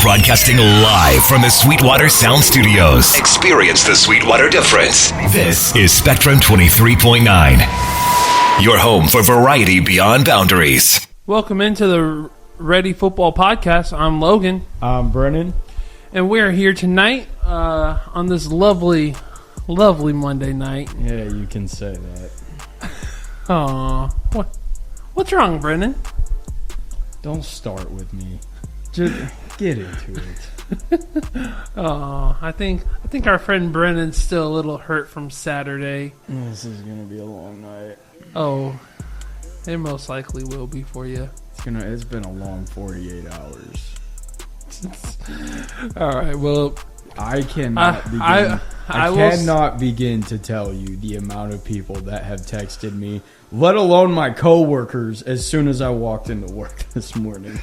Broadcasting live from the Sweetwater Sound Studios. Experience the Sweetwater difference. This is Spectrum 23.9. Your home for variety beyond boundaries. Welcome into the Ready Football Podcast. I'm Logan. I'm Brennan. And we're here tonight on this lovely Monday night. Yeah, you can say that. Aw, what's wrong, Brennan? Don't start with me. Just get into it. Oh, I think our friend Brennan's still a little hurt from Saturday. This is gonna be a long night. Oh, it most likely will be for you. It's been a long 48 hours. All right, well, I cannot begin to tell you the amount of people that have texted me, let alone my coworkers, as soon as I walked into work this morning.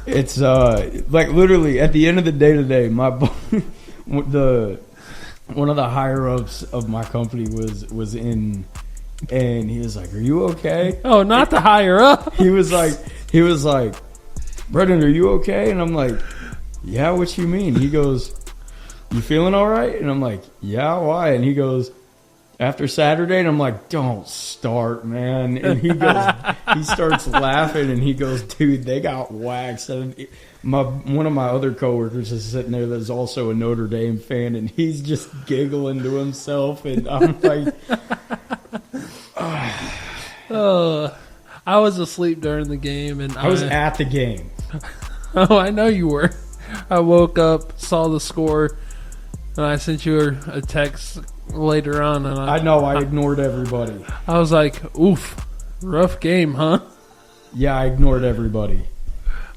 It's like literally at the end of the day today, one of the higher ups of my company was in, and he was like, "Are you okay?" Oh, not the higher up. He was like, "Brendan, are you okay?" And I'm like, "Yeah, what you mean?" He goes, "You feeling all right?" And I'm like, "Yeah, why?" And he goes, "After Saturday," and I'm like, "Don't start, man." And he goes, he starts laughing, and he goes, "Dude, they got waxed." And one of my other coworkers is sitting there that's also a Notre Dame fan, and he's just giggling to himself, and I'm like, I was asleep during the game, and I was at the game. Oh, I know you were. I woke up, saw the score, and I sent you a text later on. And I know, I ignored everybody. I was like, oof, rough game, huh? Yeah, I ignored everybody.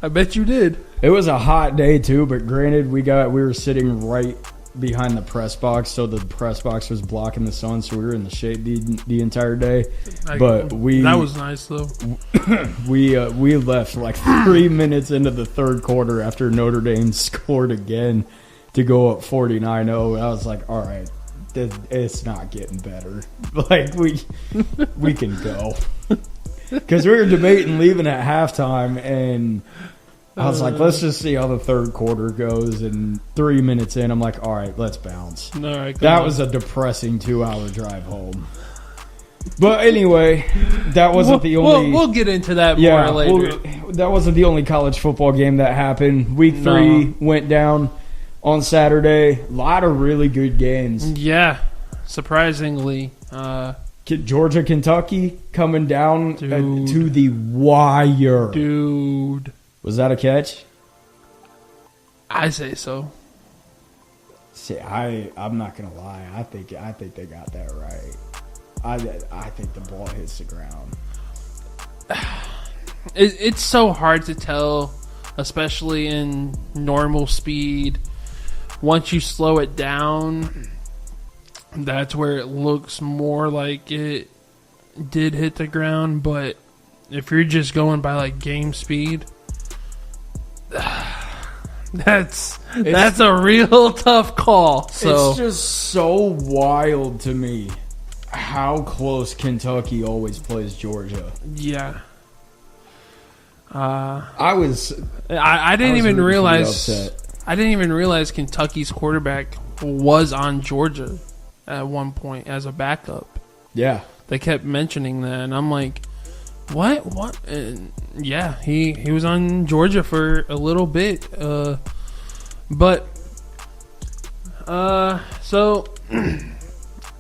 I bet you did. It was a hot day, too, but granted, we were sitting right behind the press box, so the press box was blocking the sun, so we were in the shade the entire day. That was nice, though. We left like 3 minutes into the third quarter after Notre Dame scored again to go up 49-0. I was like, all right, it's not getting better. Like, we can go. Because we were debating leaving at halftime, and I was like, let's just see how the third quarter goes. And 3 minutes in, I'm like, all right, let's bounce. All right, that was a depressing 2-hour drive home. But anyway, that wasn't the only... We'll get into that more later. That wasn't the only college football game that happened. Week 3 went down on Saturday. A lot of really good games. Yeah, surprisingly. Georgia, Kentucky coming down to the wire. Dude. Was that a catch? I say so. See, I'm not gonna lie. I think they got that right. I think the ball hits the ground. It's so hard to tell, especially in normal speed. Once you slow it down, that's where it looks more like it did hit the ground. But if you're just going by like game speed, that's a real tough call. So it's just so wild to me how close Kentucky always plays Georgia. Yeah. I didn't even realize upset. I didn't even realize Kentucky's quarterback was on Georgia at one point as a backup. Yeah. They kept mentioning that, and I'm like, what? And yeah, he was on Georgia for a little bit. So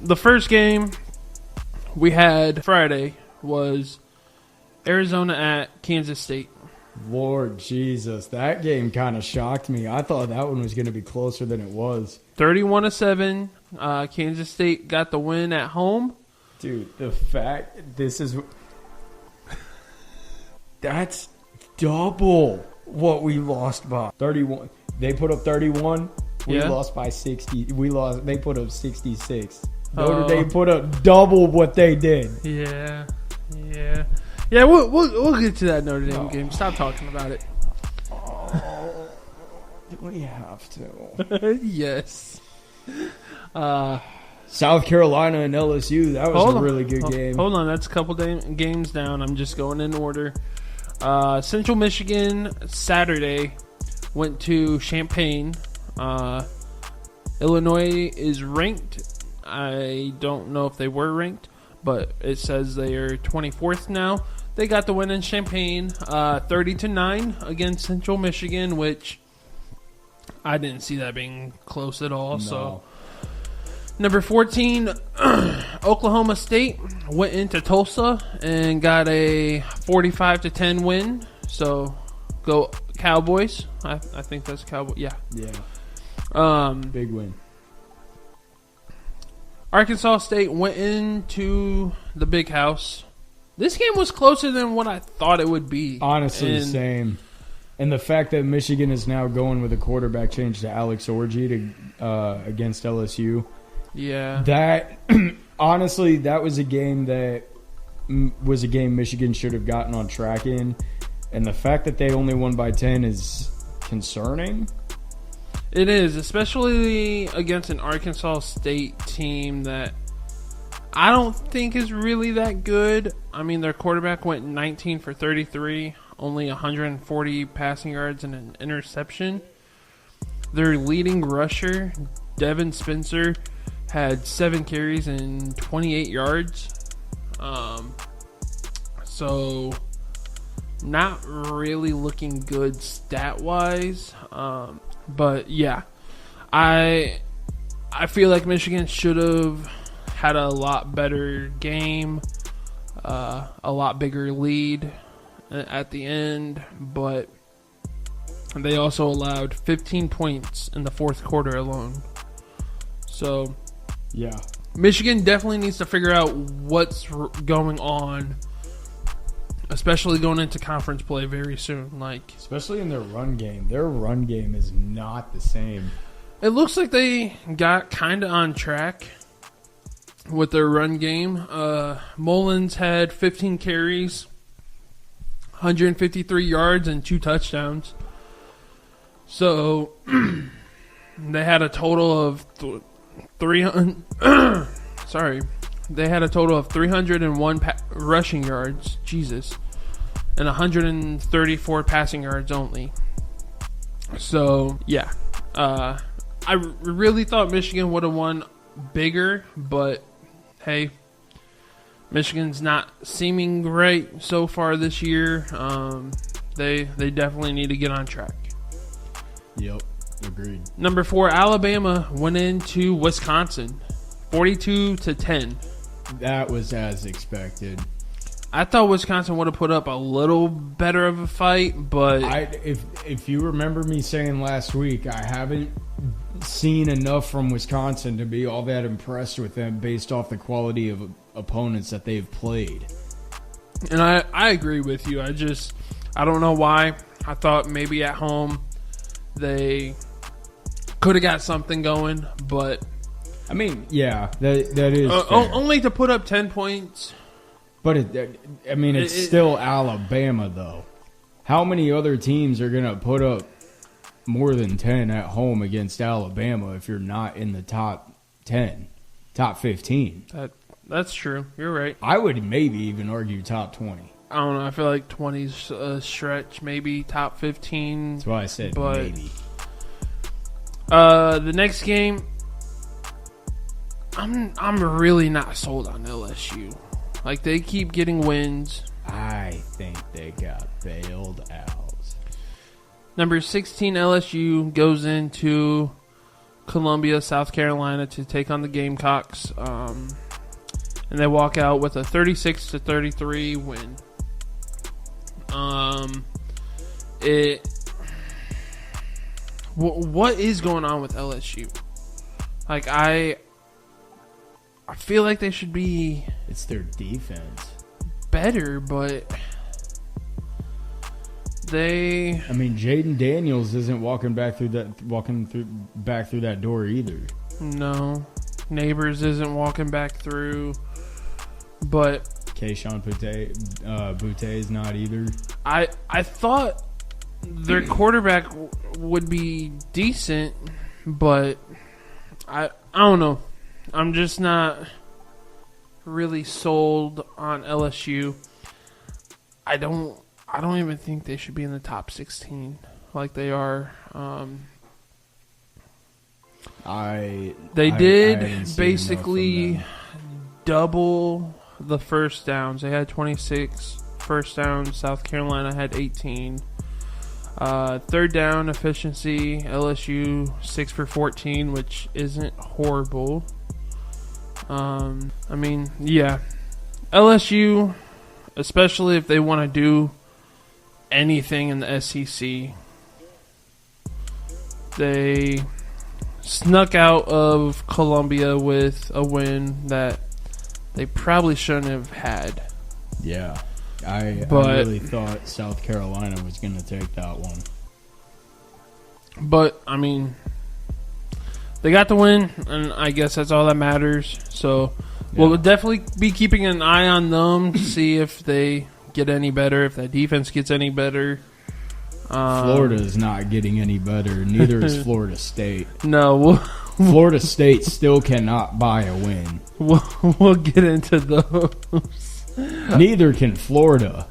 the first game we had Friday was Arizona at Kansas State. Lord Jesus, that game kind of shocked me. I thought that one was going to be closer than it was. 31-7, Kansas State got the win at home. Dude, the fact that's double what we lost by. 31. They put up 31. We lost by 60. They put up 66. Notre Dame put up double what they did. Yeah. We'll get to that Notre Dame game. Stop talking about it. We have to. Yes. South Carolina and LSU. That was a really good game. Hold on, that's a couple games down. I'm just going in order. Central Michigan Saturday went to Champaign. Illinois is ranked. I don't know if they were ranked, but it says they are 24th now. They got the win in Champaign, 30-9 against Central Michigan, which I didn't see that being close at all. No. So, number 14, Oklahoma State went into Tulsa and got a 45-10 win. So, go Cowboys. I think that's Cowboys. Yeah. Big win. Arkansas State went into the Big House. This game was closer than what I thought it would be. Honestly, same. And the fact that Michigan is now going with a quarterback change to Alex Orji against LSU. Yeah. That honestly, that was a game Michigan should have gotten on track in. And the fact that they only won by 10 is concerning. It is, especially against an Arkansas State team that I don't think is really that good. I mean, their quarterback went 19 for 33, only 140 passing yards and an interception. Their leading rusher, Devin Spencer, had 7 carries and 28 yards. So, not really looking good stat-wise. But, yeah, I feel like Michigan should have had a lot better game, a lot bigger lead at the end, but they also allowed 15 points in the fourth quarter alone. So, yeah, Michigan definitely needs to figure out what's going on, especially going into conference play very soon. Especially in their run game. Their run game is not the same. It looks like they got kind of on track with their run game. Mullins had 15 carries, 153 yards, and 2 touchdowns. So they had a total of 301 rushing yards. Jesus. And 134 passing yards only. So, yeah. I really thought Michigan would have won bigger, but hey, Michigan's not seeming great so far this year. They definitely need to get on track. Yep, agreed. Number 4, Alabama went into Wisconsin, 42-10. That was as expected. I thought Wisconsin would have put up a little better of a fight, but if you remember me saying last week, I haven't seen enough from Wisconsin to be all that impressed with them based off the quality of opponents that they've played. And I agree with you. I don't know why. I thought maybe at home they could have got something going, but I mean, yeah, that is only to put up 10 points. But it's still Alabama though. How many other teams are going to put up more than 10 at home against Alabama if you're not in the top 10, top 15? That's true. You're right. I would maybe even argue top 20. I don't know. I feel like 20's a stretch. Maybe top 15. That's why I said but, maybe. The next game, I'm really not sold on LSU. Like, they keep getting wins. I think they got bailed out. Number 16 LSU goes into Columbia, South Carolina to take on the Gamecocks. And they walk out with a 36-33 win. What is going on with LSU? Like, I feel like they should be... It's their defense. Better, but... Jaden Daniels isn't walking back through that door either. No. Neighbors isn't walking back through. But... Keyshawn Butte is not either. I thought their quarterback would be decent, but I don't know. I'm just not really sold on LSU. I I don't even think they should be in the top 16 like they are. They did basically double the first downs. They had 26 first downs. South Carolina had 18. Third down efficiency, LSU 6 for 14, which isn't horrible. LSU, especially if they want to do anything in the SEC, they snuck out of Columbia with a win that they probably shouldn't have had. Yeah. I really thought South Carolina was going to take that one. But, I mean, they got the win, and I guess that's all that matters. So, we'll definitely be keeping an eye on them to see if they get any better, if that defense gets any better. Florida is not getting any better. Neither is Florida State. No. Florida State still cannot buy a win. We'll get into those. Neither can Florida.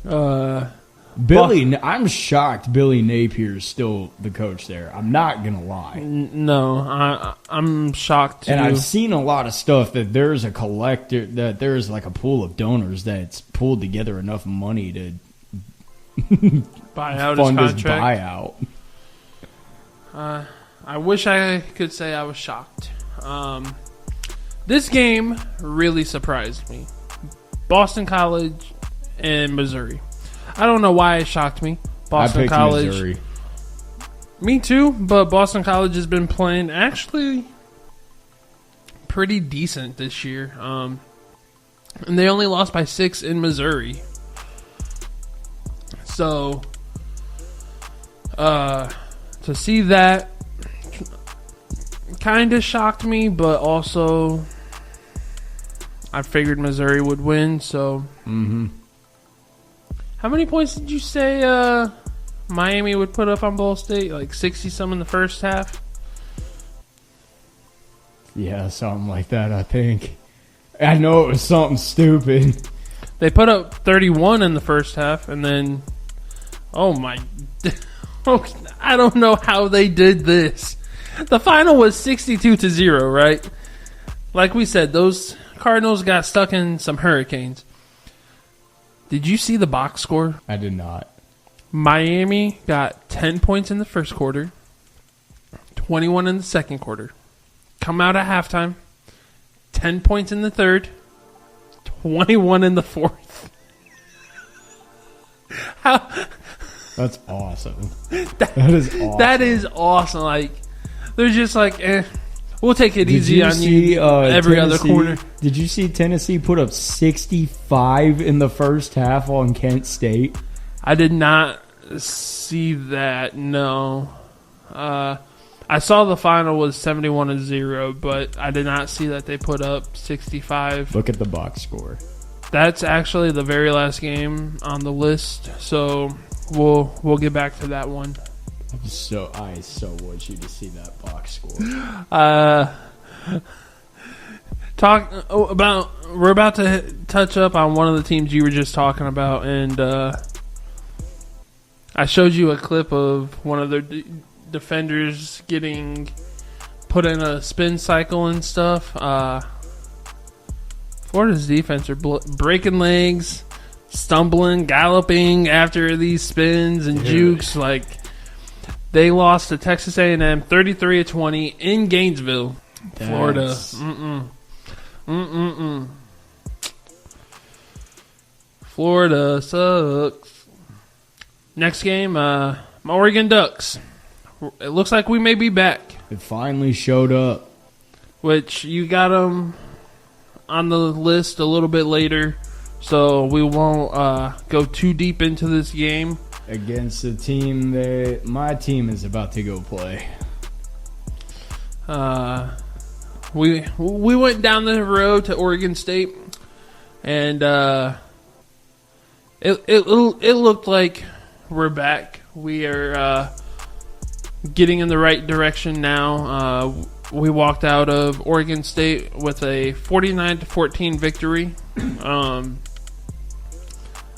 I'm shocked Billy Napier is still the coach there. I'm not going to lie. No, I'm shocked too. And I've seen a lot of stuff that there's a collector, that there's like a pool of donors that's pulled together enough money to buy out fund his his contract. buyout. I wish I could say I was shocked. This game really surprised me. Boston College and Missouri. I don't know why it shocked me. Boston I picked College. Missouri. Me too, but Boston College has been playing actually pretty decent this year. And they only lost by 6 in Missouri. So, to see that kind of shocked me, but also I figured Missouri would win. So, How many points did you say Miami would put up on Ball State? Like 60-some in the first half? Yeah, something like that, I think. I know it was something stupid. They put up 31 in the first half, and then, I don't know how they did this. The final was 62-0, right? Like we said, those Cardinals got stuck in some hurricanes. Did you see the box score? I did not. Miami got 10 points in the first quarter, 21 in the second quarter. Come out at halftime, 10 points in the third, 21 in the fourth. That's awesome. That is awesome. That is awesome. Like, they're just like, we'll take it easy on you every other quarter. Did you see Tennessee put up 65 in the first half on Kent State? I did not see that, no. I saw the final was 71-0, but I did not see that they put up 65. Look at the box score. That's actually the very last game on the list, so we'll get back to that one. I so want you to see that box score. We're about to touch up on one of the teams you were just talking about, and I showed you a clip of one of their defenders getting put in a spin cycle and stuff. Florida's defense are breaking legs, stumbling, galloping after these spins and jukes. Like, they lost to Texas A&M 33-20 in Gainesville, Florida. Florida sucks. Next game, Oregon Ducks. It looks like we may be back. It finally showed up. Which you got them on the list a little bit later, so we won't go too deep into this game. Against a team that my team is about to go play. We went down the road to Oregon State, and it looked like we're back. We are getting in the right direction now. We walked out of Oregon State with a 49-14 victory.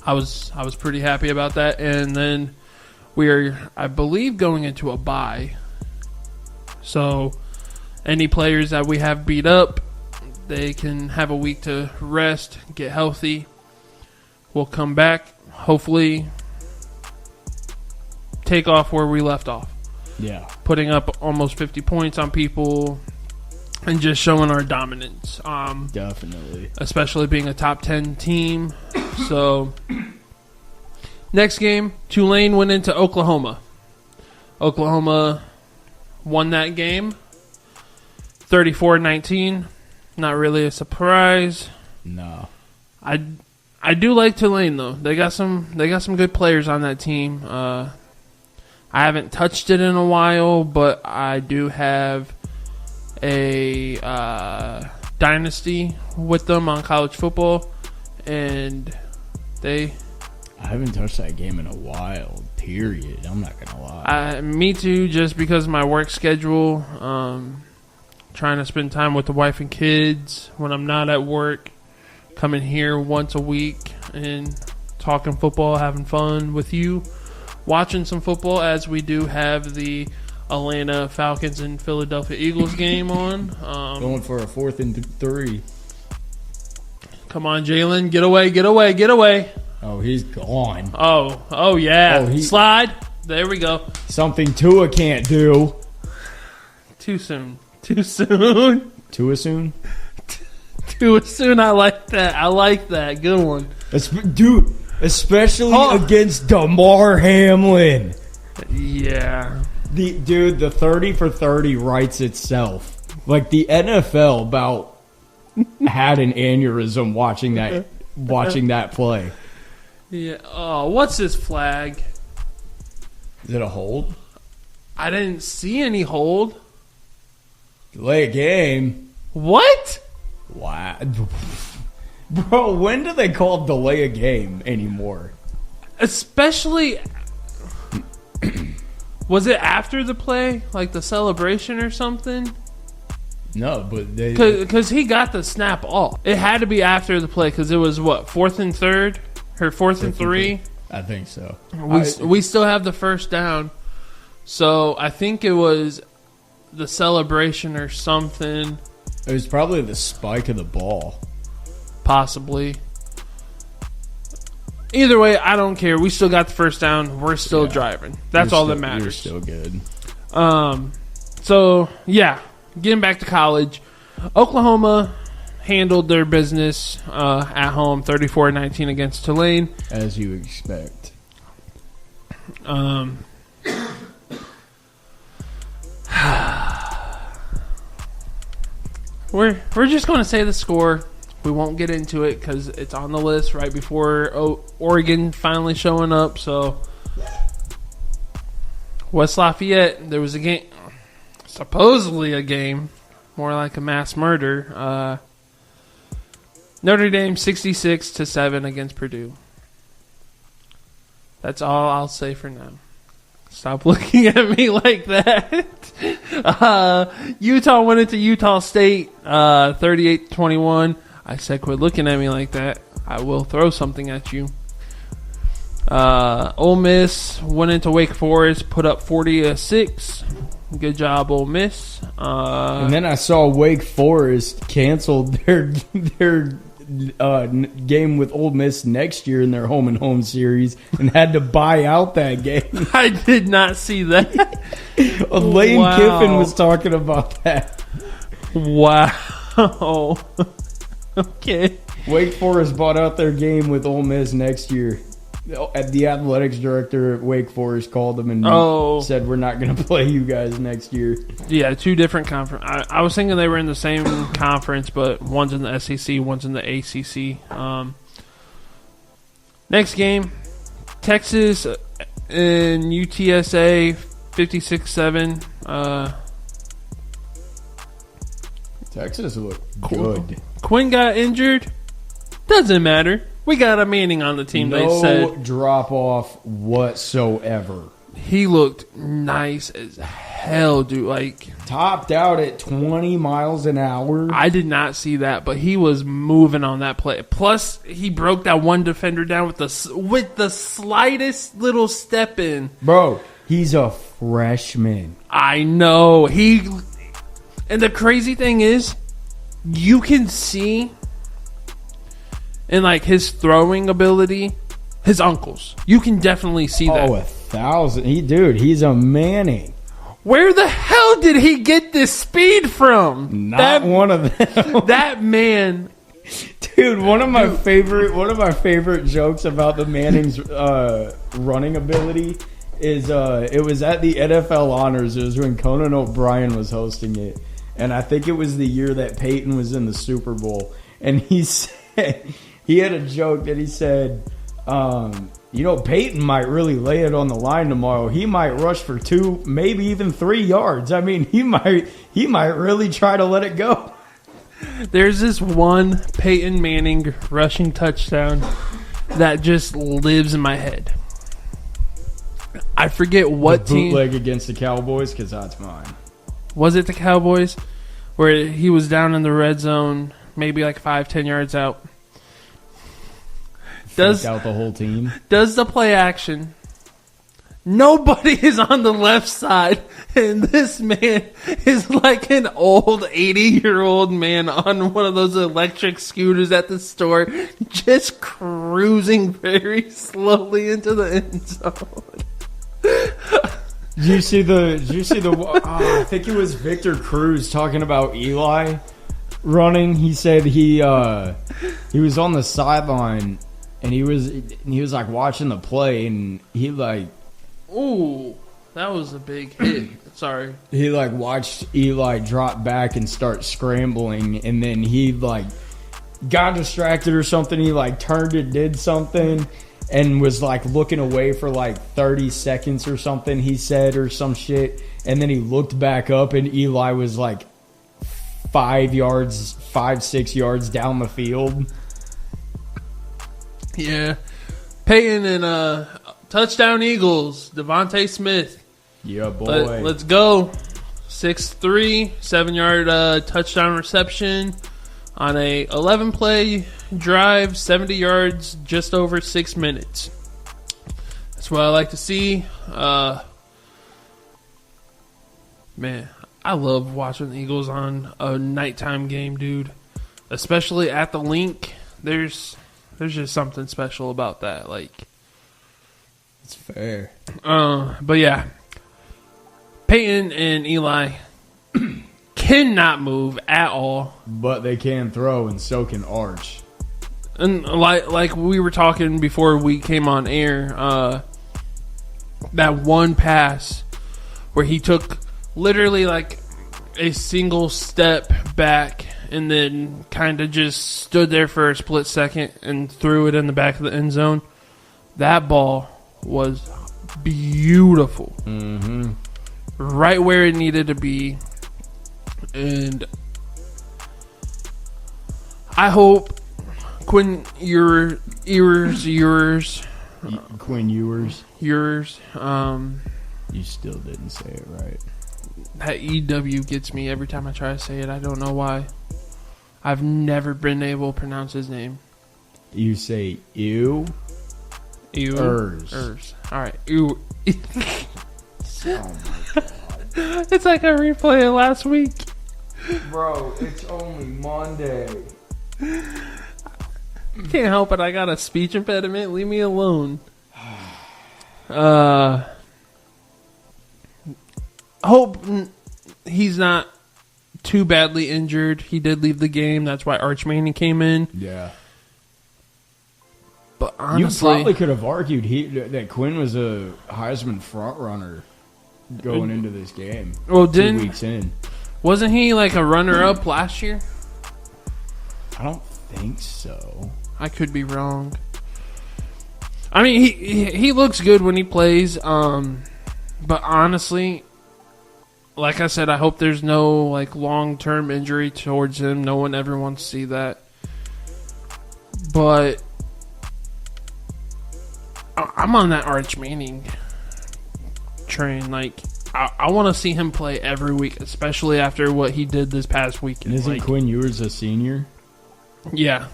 I was pretty happy about that. And then we are, I believe, going into a bye. So any players that we have beat up, they can have a week to rest, get healthy. We'll come back, hopefully take off where we left off. Yeah. Putting up almost 50 points on people and just showing our dominance. Definitely. Especially being a top 10 team. So, next game, Tulane went into Oklahoma. Oklahoma won that game 34-19. Not really a surprise. No. I do like Tulane though. They got some good players on that team. I haven't touched it in a while, but I do have a dynasty with them on college football, and I haven't touched that game in a while. Period. I'm not gonna lie. Me too. Just because of my work schedule, trying to spend time with the wife and kids when I'm not at work. Coming here once a week and talking football, having fun with you, watching some football as we do have the Atlanta Falcons and Philadelphia Eagles game on. Going for a 4th and 3. Come on, Jalen. Get away, get away, get away. Oh, he's gone. Oh yeah. Slide. There we go. Something Tua can't do. Too soon. Too soon. Tua soon? Too soon. I like that. I like that. Good one. Dude, especially against Damar Hamlin. Yeah. The 30 for 30 writes itself. Like, the NFL about had an aneurysm watching that play. Yeah. Oh, what's this flag? Is it a hold? I didn't see any hold. Delay a game. What? Wow. Bro, when do they call delay a game anymore? Especially... Was it after the play? Like the celebration or something? No, but they... Because he got the snap off. It had to be after the play because it was, what, 4th and 3rd? Or 4th and 3? I think so. We still have the first down. So I think it was the celebration or something. It was probably the spike of the ball. Possibly. Either way, I don't care. We still got the first down. We're still driving. That's all that matters. You're still good. So, yeah. Getting back to college. Oklahoma handled their business at home 34-19 against Tulane. As you expect. We're just going to say the score. We won't get into it because it's on the list right before Oregon finally showing up. So, West Lafayette, there was a game, supposedly a game, more like a mass murder. Notre Dame 66-7 against Purdue. That's all I'll say for now. Stop looking at me like that. Utah went into Utah State 38-21. I said quit looking at me like that. I will throw something at you. Ole Miss went into Wake Forest, put up 40-6. Good job, Ole Miss. And then I saw Wake Forest canceled their game with Ole Miss next year in their home and home series and had to buy out that game. I did not see that. Lane Kiffin was talking about that. Wow. Okay. Wake Forest bought out their game with Ole Miss next year. The athletics director at Wake Forest called them and said, we're not going to play you guys next year. Yeah, two different conferences. I was thinking they were in the same conference, but one's in the SEC, one's in the ACC. Next game, Texas and UTSA 56-7. Texas looked good. Quinn got injured. Doesn't matter. We got a Manning on the team, they said. No drop-off whatsoever. He looked nice as hell, dude? Like, Topped out at 20 miles an hour. I did not see that, but he was moving on that play. Plus, he broke that one defender down with the slightest little step in. Bro, he's a freshman. I know. And the crazy thing is, you can see in like his throwing ability, his uncles. You can definitely see that. Oh, 1,000. He's a Manning. Where the hell did he get this speed from? Not one of them. That man, dude. One of my favorite jokes about the Manning's running ability is it was at the NFL Honors. It was when Conan O'Brien was hosting it, and I think it was the year that Peyton was in the Super Bowl. And he said he had a joke that he said, Peyton might really lay it on the line tomorrow. He might rush for 2, maybe even 3 yards. I mean, he might really try to let it go. There's this one Peyton Manning rushing touchdown that just lives in my head. I forget what the team. Bootleg against the Cowboys, because that's mine. Was it the Cowboys? Where he was down in the red zone, maybe like 5-10 yards out. Freaked out the whole team. Does the play action. Nobody is on the left side, and this man is like an old 80-year-old man on one of those electric scooters at the store, just cruising very slowly into the end zone. Did you see the I think it was Victor Cruz talking about Eli running. He said he was on the sideline and he was like watching the play, and he like, ooh, that was a big hit. Sorry. He like watched Eli drop back and start scrambling, and then he like got distracted or something. He like turned and did something and was like looking away for like 30 seconds or something, he said, or some shit. And then he looked back up and Eli was like 5, 6 yards down the field. Yeah. Peyton and touchdown Eagles, Devontae Smith. Yeah, boy. Let's go. 6'3", 7-yard touchdown reception on a 11-play drive, 70 yards, just over 6 minutes. That's what I like to see. Man, I love watching the Eagles on a nighttime game, dude. Especially at the Link. There's just something special about that. Like, it's fair. But yeah, Peyton and Eli cannot move at all. But they can throw, and so can Arch. And like we were talking before we came on air, that one pass where he took literally like a single step back and then kind of just stood there for a split second and threw it in the back of the end zone. That ball was beautiful. Mm-hmm. Right where it needed to be. And I hope Quinn Ewers, you still didn't say it right. That EW gets me every time I try to say it. I don't know why. I've never been able to pronounce his name. You say ew? Ewers. All right. Ew. Oh my God. It's like a replay of last week. Bro, it's only Monday. Can't help it. I got a speech impediment. Leave me alone. Hope he's not too badly injured. He did leave the game. That's why Arch Manning came in. Yeah. But honestly, you probably could have argued that Quinn was a Heisman frontrunner going into this game. Well, 2 weeks in. Wasn't he like a runner-up last year? I don't think so. I could be wrong. I mean, he looks good when he plays. But honestly, like I said, I hope there's no like long-term injury towards him. No one ever wants to see that. But I'm on that Arch Manning train. Like, I want to see him play every week, especially after what he did this past weekend. And isn't Quinn Ewers a senior? Yeah.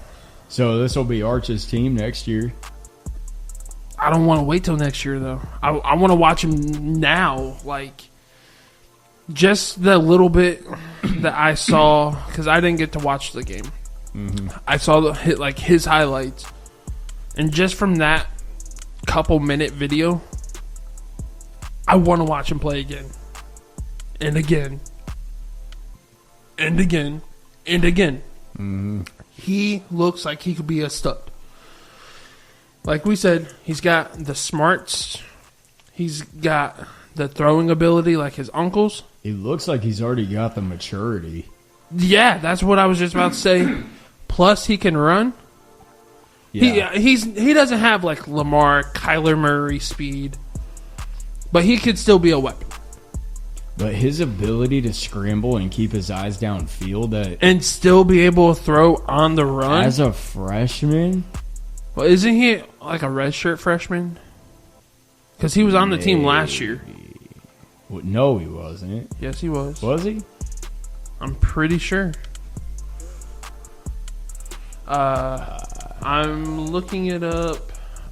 So this will be Arch's team next year. I don't want to wait till next year, though. I want to watch him now. Like, just the little bit that I saw, because I didn't get to watch the game. Mm-hmm. I saw his highlights. And just from that couple-minute video, I want to watch him play again. And again. And again. And again. Mm-hmm. He looks like he could be a stud. Like we said, he's got the smarts. He's got the throwing ability like his uncles. He looks like he's already got the maturity. Yeah, that's what I was just about to say. Plus, he can run. Yeah. He doesn't have like Lamar, Kyler Murray speed, but he could still be a weapon. But his ability to scramble and keep his eyes downfield and still be able to throw on the run as a freshman. Well, isn't he like a redshirt freshman? Because he was on the team last year. Well, no, he wasn't. Yes, he was. Was he? I'm pretty sure. I'm looking it up,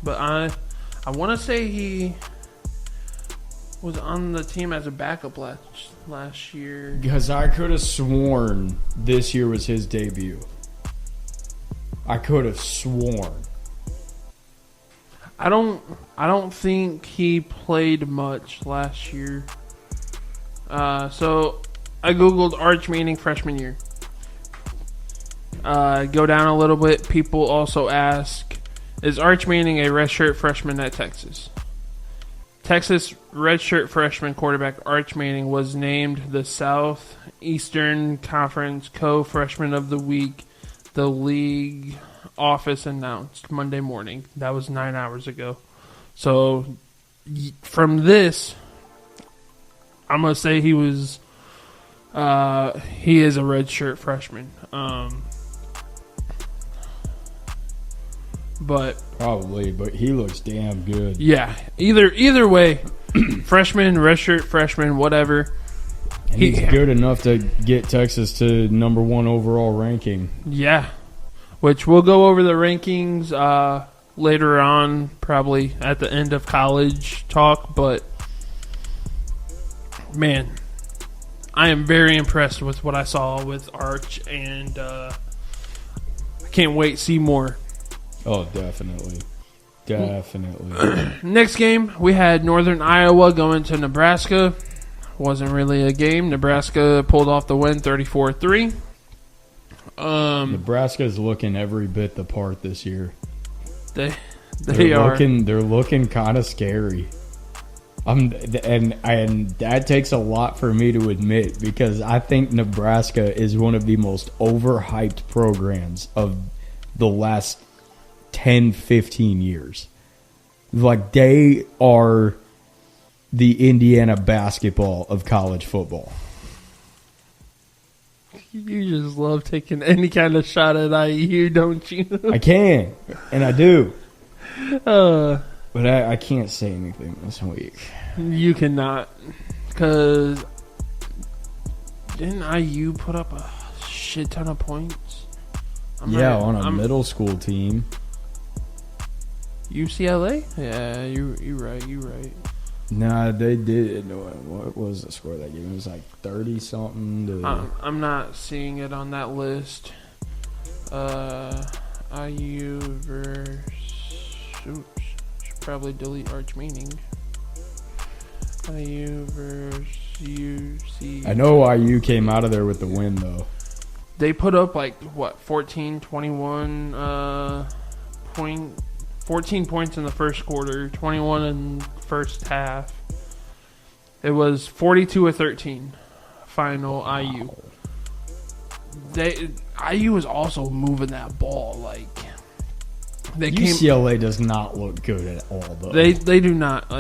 but I want to say he was on the team as a backup last year. Because I could have sworn this year was his debut. I could have sworn. I don't think he played much last year. So I googled Arch Manning freshman year. Go down a little bit. People also ask, is Arch Manning a redshirt freshman at Texas? Texas redshirt freshman quarterback Arch Manning was named the Southeastern Conference Co-Freshman of the Week. The league office announced Monday morning. That was 9 hours ago. So from this, I'm gonna say he is a redshirt freshman. But he looks damn good. Yeah, either way, freshman, redshirt freshman, whatever. And he's good enough to get Texas to number 1 overall ranking. Yeah, which we'll go over the rankings later on, probably at the end of college talk. But man, I am very impressed with what I saw with Arch, and I can't wait to see more. Oh, definitely. Next game, we had Northern Iowa going to Nebraska. Wasn't really a game. Nebraska pulled off the win, 34-3. Nebraska's looking every bit the part this year. They're looking kind of scary. And that takes a lot for me to admit, because I think Nebraska is one of the most overhyped programs of the last 10, 15 years. Like, they are the Indiana basketball of college football. You just love taking any kind of shot at IU, don't you? I can, and I do. But I can't say anything this week. You cannot. Because didn't IU put up a shit ton of points? On a middle school team. UCLA? Yeah, you're right. Nah, they did. What was the score of that game? It was like 30-something. I'm not seeing it on that list. IU versus... Oops. Should probably delete Arch Manning. IU versus UC... I know IU came out of there with the win, though. They put up, 14, 21 14 points in the first quarter, 21 in the first half. It was 42-13 final IU. IU was also moving that ball UCLA does not look good at all, though. They do not.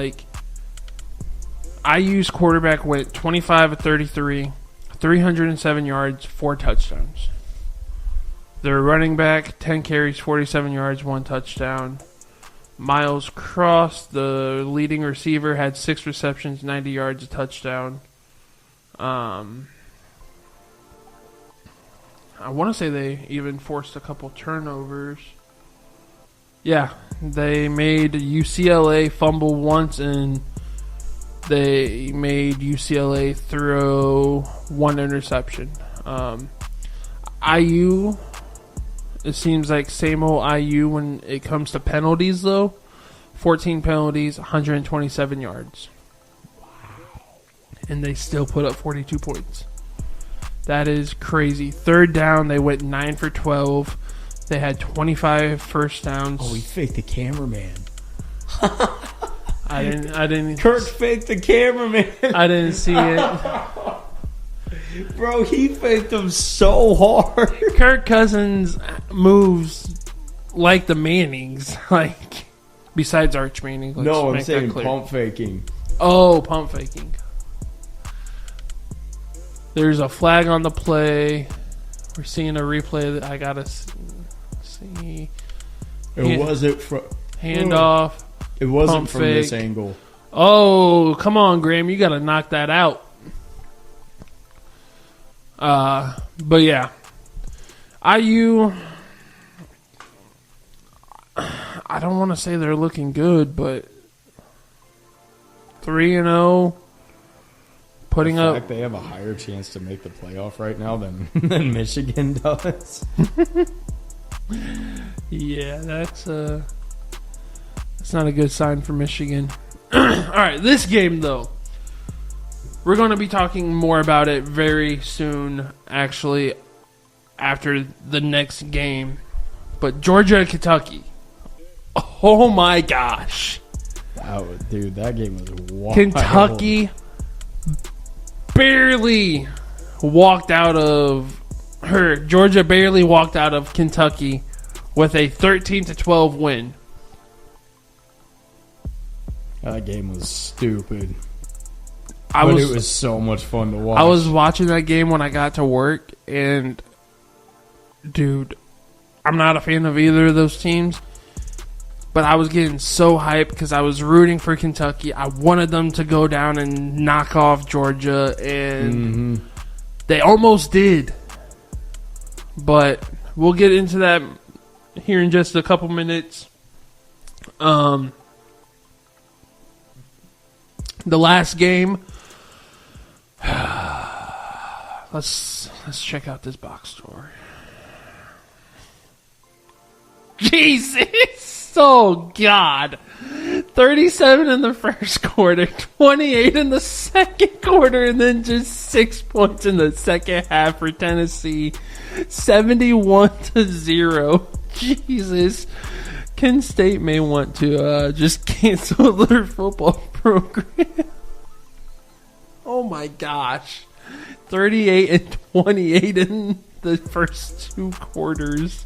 IU's quarterback went 25-33, 307 yards, 4 touchdowns. Their running back, 10 carries, 47 yards, 1 touchdown. Miles Cross, the leading receiver, had 6 receptions, 90 yards, a touchdown. I want to say they even forced a couple turnovers. Yeah, they made UCLA fumble once, and they made UCLA throw 1 interception. IU, it seems like same old IU when it comes to penalties, though. 14 penalties, 127 yards. Wow. And they still put up 42 points. That is crazy. Third down, they went 9 for 12. They had 25 first downs. Oh, he faked the cameraman. I didn't. Kirk faked the cameraman. I didn't see it. Bro, he faked him so hard. Kirk Cousins moves like the Mannings, like besides Arch Manning. No, I'm saying pump faking. Oh, pump faking. There's a flag on the play. We're seeing a replay that I gotta see. It wasn't from handoff. It wasn't from fake. this angle. Oh, come on, Graham! You gotta knock that out. But yeah, IU. I don't want to say they're looking good, but 3-0, putting the up. fact they have a higher chance to make the playoff right now than Michigan does. Yeah, that's not a good sign for Michigan. All right, this game though. We're going to be talking more about it very soon, actually, after the next game. But Georgia and Kentucky. Oh my gosh. Dude, that game was wild. Kentucky barely walked out of her. Georgia barely walked out of Kentucky with a 13-12 win. That game was stupid. But it was so much fun to watch. I was watching that game when I got to work, and dude, I'm not a fan of either of those teams, but I was getting so hyped because I was rooting for Kentucky. I wanted them to go down and knock off Georgia, and they almost did. But we'll get into that here in just a couple minutes. The last game. Let's check out this box score. Jesus! Oh, God. 37 in the first quarter, 28 in the second quarter, and then just 6 points in the second half for Tennessee. 71-0. Jesus. Kent State may want to just cancel their football program. Oh, my gosh. 38 and 28 in the first 2 quarters.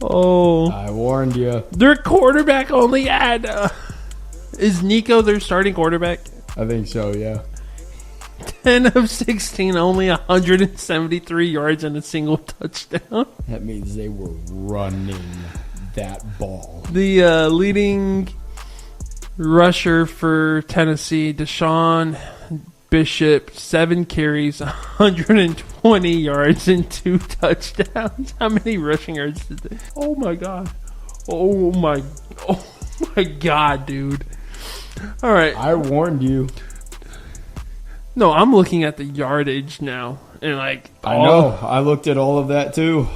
Oh. I warned you. Their quarterback only had... is Nico their starting quarterback? I think so, yeah. 10 of 16, only 173 yards and a single touchdown. That means they were running that ball. The leading rusher for Tennessee, Deshaun Bishop, 7 carries, 120 yards, and 2 touchdowns. How many rushing yards did they? Oh my god! Oh my god, dude! All right, I warned you. No, I'm looking at the yardage now, and like I know. I looked at all of that too.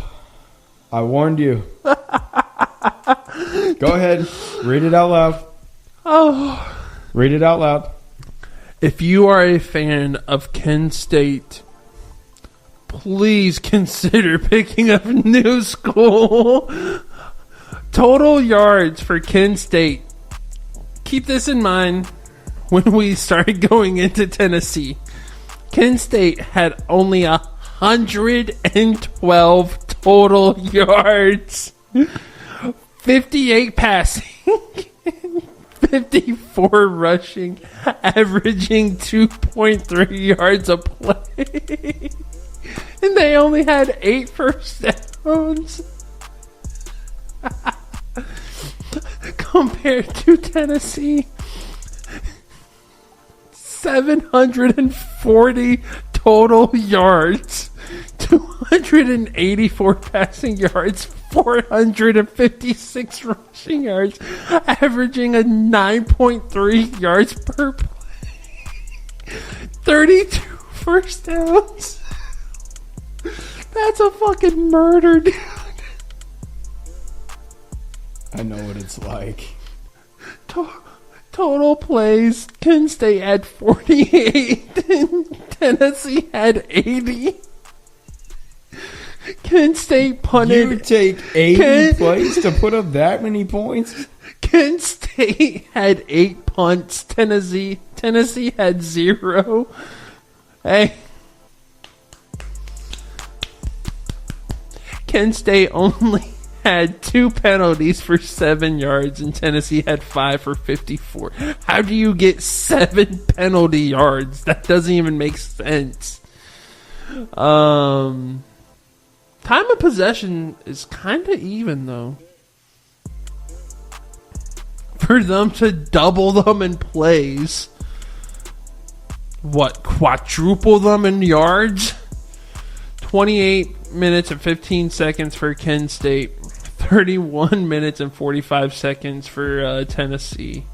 I warned you. Go ahead, read it out loud. Oh, read it out loud. If you are a fan of Kent State, please consider picking up a new school. Total yards for Kent State. Keep this in mind when we started going into Tennessee. Kent State had only 112 total yards. 58 passing. 54 rushing, averaging 2.3 yards a play. And they only had 8 first downs. compared to Tennessee. 740 total yards, 284 passing yards, 456 rushing yards, averaging a 9.3 yards per play, 32 first downs. That's a fucking murder, dude. I know what it's like. Total plays, Penn State had 48, and Tennessee had 80. Kent State punted. You take 80 plays to put up that many points? Kent State had 8 punts. Tennessee had 0. Hey. Kent State only had 2 penalties for 7 yards, and Tennessee had 5 for 54. How do you get 7 penalty yards? That doesn't even make sense. Time of possession is kind of even, though. For them to double them in plays. What, quadruple them in yards? 28 minutes and 15 seconds for Kent State. 31 minutes and 45 seconds for Tennessee.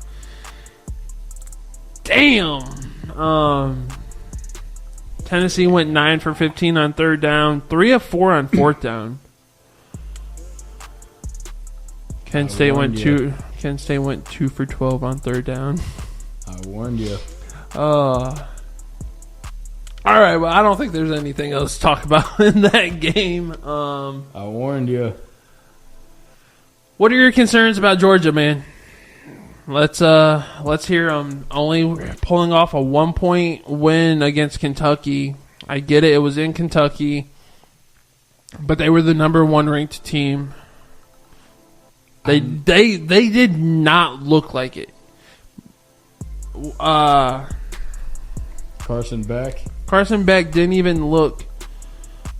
Damn. Tennessee went 9 for 15 on third down, 3 of 4 on fourth down. Kent State went 2 for 12 on third down. I warned you. All right, well, I don't think there's anything else to talk about in that game. I warned you. What are your concerns about Georgia, man? Let's hear them. Only pulling off a 1-point win against Kentucky. I get it. It was in Kentucky, but they were the number 1 ranked team. They did not look like it. Carson Beck didn't even look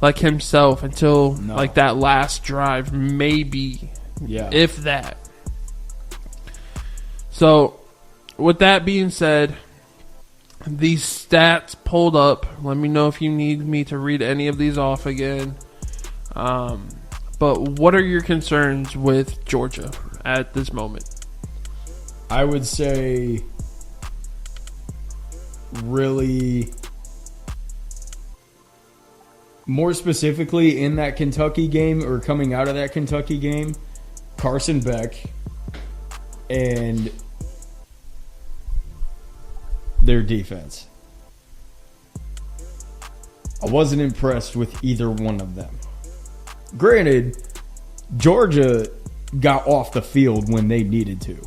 like himself until like that last drive, maybe. Yeah. If that. So, with that being said, these stats pulled up. Let me know if you need me to read any of these off again. But what are your concerns with Georgia at this moment? I would say really, more specifically in that Kentucky game or coming out of that Kentucky game, Carson Beck and their defense. I wasn't impressed with either one of them. Granted, Georgia got off the field when they needed to.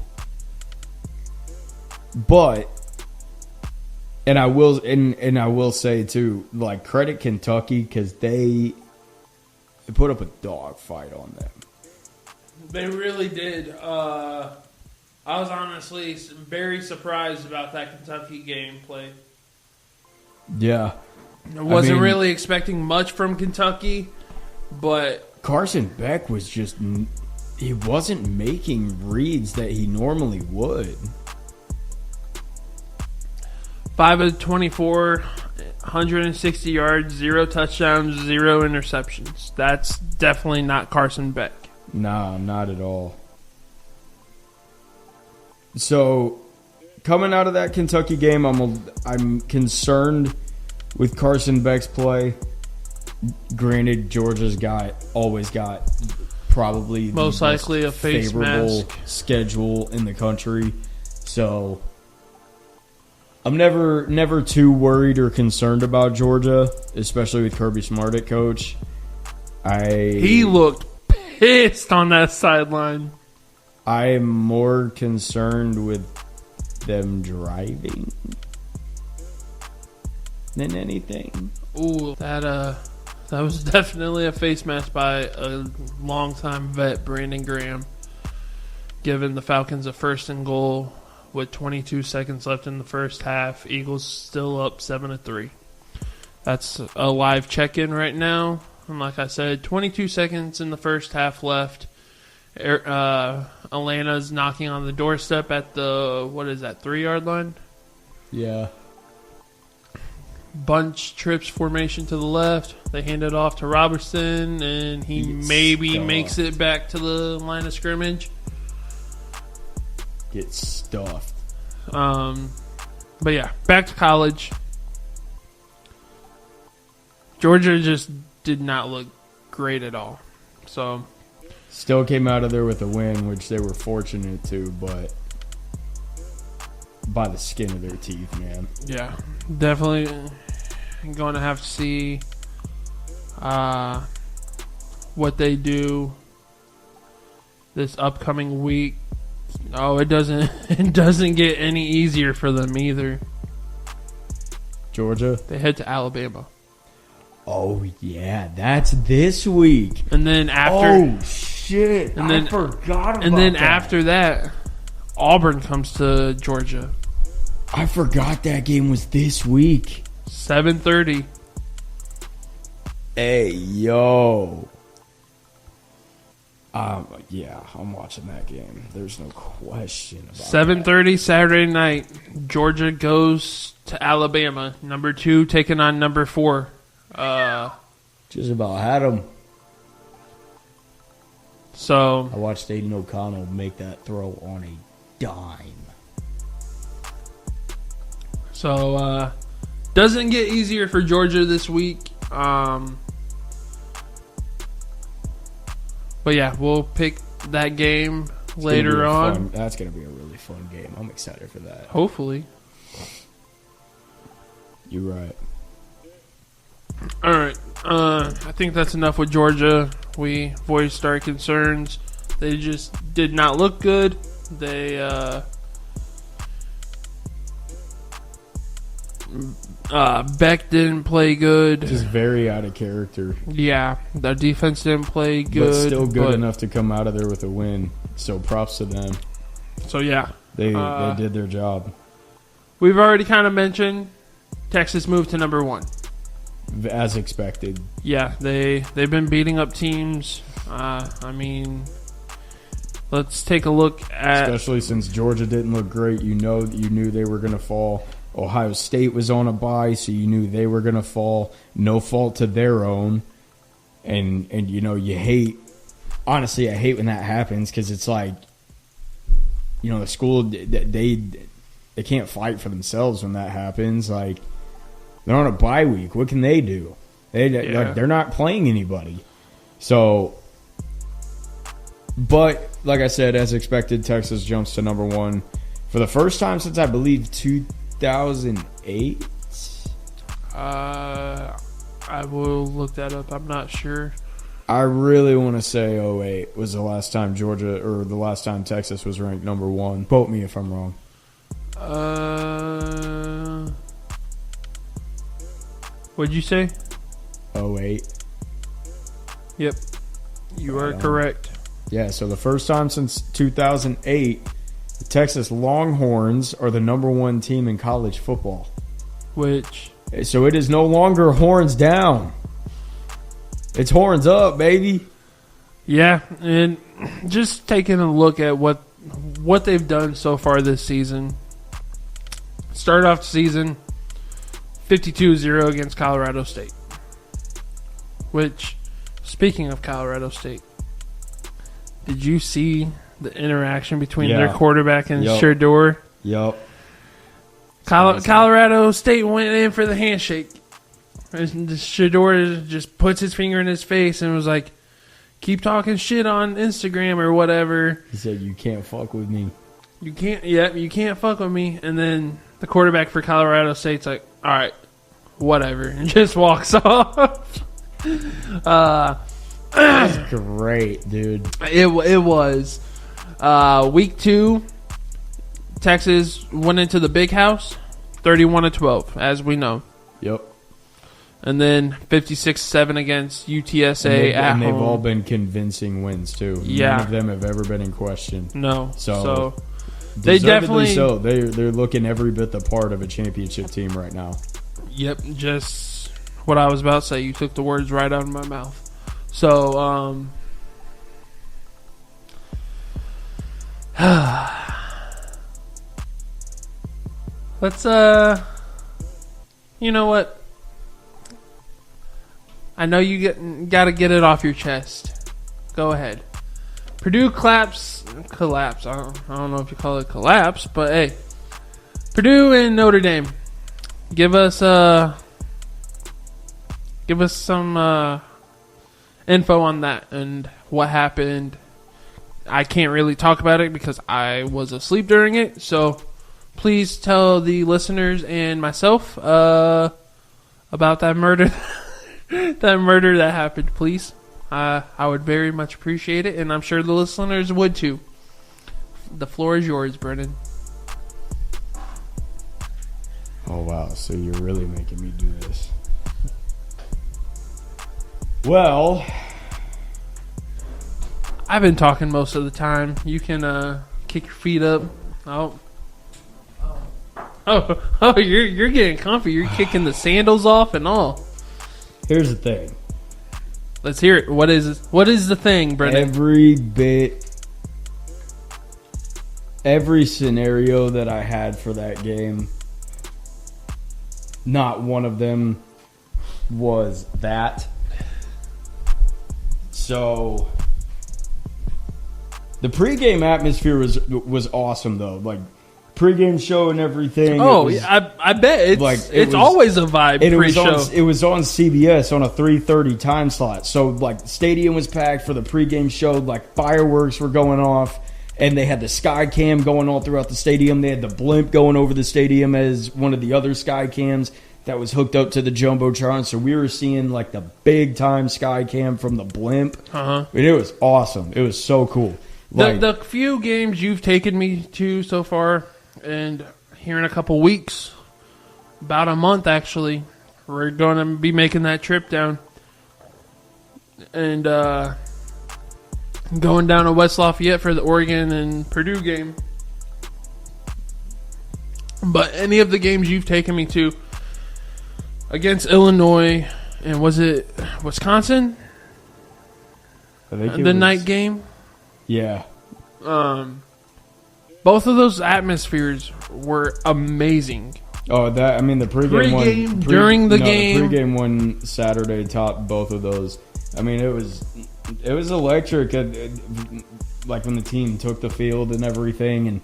But I will say too, like, credit Kentucky because they put up a dog fight on them. They really did. I was honestly very surprised about that Kentucky gameplay. Yeah. I wasn't really expecting much from Kentucky, but Carson Beck was just, he wasn't making reads that he normally would. 5 of 24, 160 yards, 0 touchdowns, 0 interceptions. That's definitely not Carson Beck. No, not at all. So, coming out of that Kentucky game, I'm concerned with Carson Beck's play. Granted, Georgia's always got probably most likely a face favorable mask schedule in the country. So, I'm never too worried or concerned about Georgia, especially with Kirby Smart at coach. He looked pissed on that sideline. I am more concerned with them driving than anything. Ooh, that was definitely a face mask by a longtime vet, Brandon Graham, giving the Falcons a 1st and goal with 22 seconds left in the first half. Eagles still up 7-3. That's a live check-in right now. And like I said, 22 seconds in the first half left. Atlanta's knocking on the doorstep at the 3-yard line. Yeah. Bunch trips formation to the left. They hand it off to Robertson, and he maybe makes it back to the line of scrimmage. Get stuffed. But yeah, back to college. Georgia just did not look great at all. So still came out of there with a win, which they were fortunate to, but by the skin of their teeth, man. yeah, definitely going to have to see what they do this upcoming week. Oh, it doesn't get any easier for them either. Georgia? They head to Alabama. Oh, yeah, that's this week. And then after... Oh, shit. I forgot about And then that. after that, Auburn comes to Georgia. I forgot that game was this week. 7:30. Hey, yo. Yeah, I'm watching that game. There's no question about 7:30 Saturday night. Georgia goes to Alabama. Number 2 taking on number 4. Just about had him. So I watched Aiden O'Connell make that throw on a dime. So doesn't get easier for Georgia this week. But yeah, we'll pick that game later on. That's going to be a really fun game. I'm excited for that. Hopefully. You're right. All right. I think that's enough with Georgia. We voiced our concerns. They just did not look good. They Beck didn't play good. Just very out of character. Yeah, their defense didn't play good. But still good enough to come out of there with a win. So props to them. So yeah. They did their job. We've already kind of mentioned Texas moved to number 1. As expected. Yeah, they've been beating up teams. I mean, let's take a look at... Especially since Georgia didn't look great. You knew they were going to fall. Ohio State was on a bye, so you knew they were going to fall. No fault to their own. And you hate... Honestly, I hate when that happens because it's like, the school, they can't fight for themselves when that happens. Like, they're on a bye week. What can they do? They're not playing anybody. So, but like I said, as expected, Texas jumps to number 1 for the first time since I believe 2008. I will look that up. I'm not sure. I really want to say 08 was the last time Georgia or the last time Texas was ranked number 1. Quote me if I'm wrong. What'd you say? 08. Yep. You are correct. Yeah, so the first time since 2008, the Texas Longhorns are the number 1 team in college football. So it is no longer horns down. It's horns up, baby. Yeah, and just taking a look at what they've done so far this season. Start off the season 52-0 against Colorado State. Which, speaking of Colorado State, did you see the interaction between their quarterback and Shedeur? Yep. Colorado State went in for the handshake. Shedeur just puts his finger in his face and was like, keep talking shit on Instagram or whatever. He said, you can't fuck with me. You can't fuck with me. And then the quarterback for Colorado State's like, all right, whatever, and just walks off. That's great, dude. It was. Week 2, Texas went into the big house, 31-12, as we know. Yep. And then 56-7 against UTSA at home. And they've all been convincing wins, too. Yeah. None of them have ever been in question. No. So they definitely... so. They're looking every bit the part of a championship team right now. Yep, just what I was about to say. You took the words right out of my mouth. So, Let's, you know what? I know you got to get it off your chest. Go ahead. Purdue collapse. I don't know if you call it collapse, but hey. Purdue and Notre Dame. Give us some info on that and what happened. I can't really talk about it because I was asleep during it, so please tell the listeners and myself about that murder that happened, please. I would very much appreciate it, and I'm sure the listeners would too. The floor is yours, Brennan. Oh, wow. So you're really making me do this. Well, I've been talking most of the time. You can kick your feet up. Oh, you're getting comfy. You're kicking the sandals off and all. Here's the thing. Let's hear it. What is the thing, Brennan? Every scenario that I had for that game, not one of them was that. So the pregame atmosphere was awesome though. Like pregame show and everything. Oh, I bet it's always a vibe pre-show. It was on CBS on a 3:30 time slot. So like the stadium was packed for the pregame show. Like fireworks were going off. And they had the sky cam going all throughout the stadium. They had the blimp going over the stadium as one of the other sky cams that was hooked up to the Jumbotron. So we were seeing like the big time sky cam from the blimp. And it was awesome. It was so cool. Like, the few games you've taken me to so far, and here in a couple weeks, about a month actually, we're going to be making that trip down. And going down to West Lafayette for the Oregon and Purdue game. But any of the games you've taken me to against Illinois and was it Wisconsin? I think the night game? Yeah. Both of those atmospheres were amazing. Oh, the pregame one during the game. The pregame one Saturday topped both of those. I mean, it was electric, like when the team took the field and everything,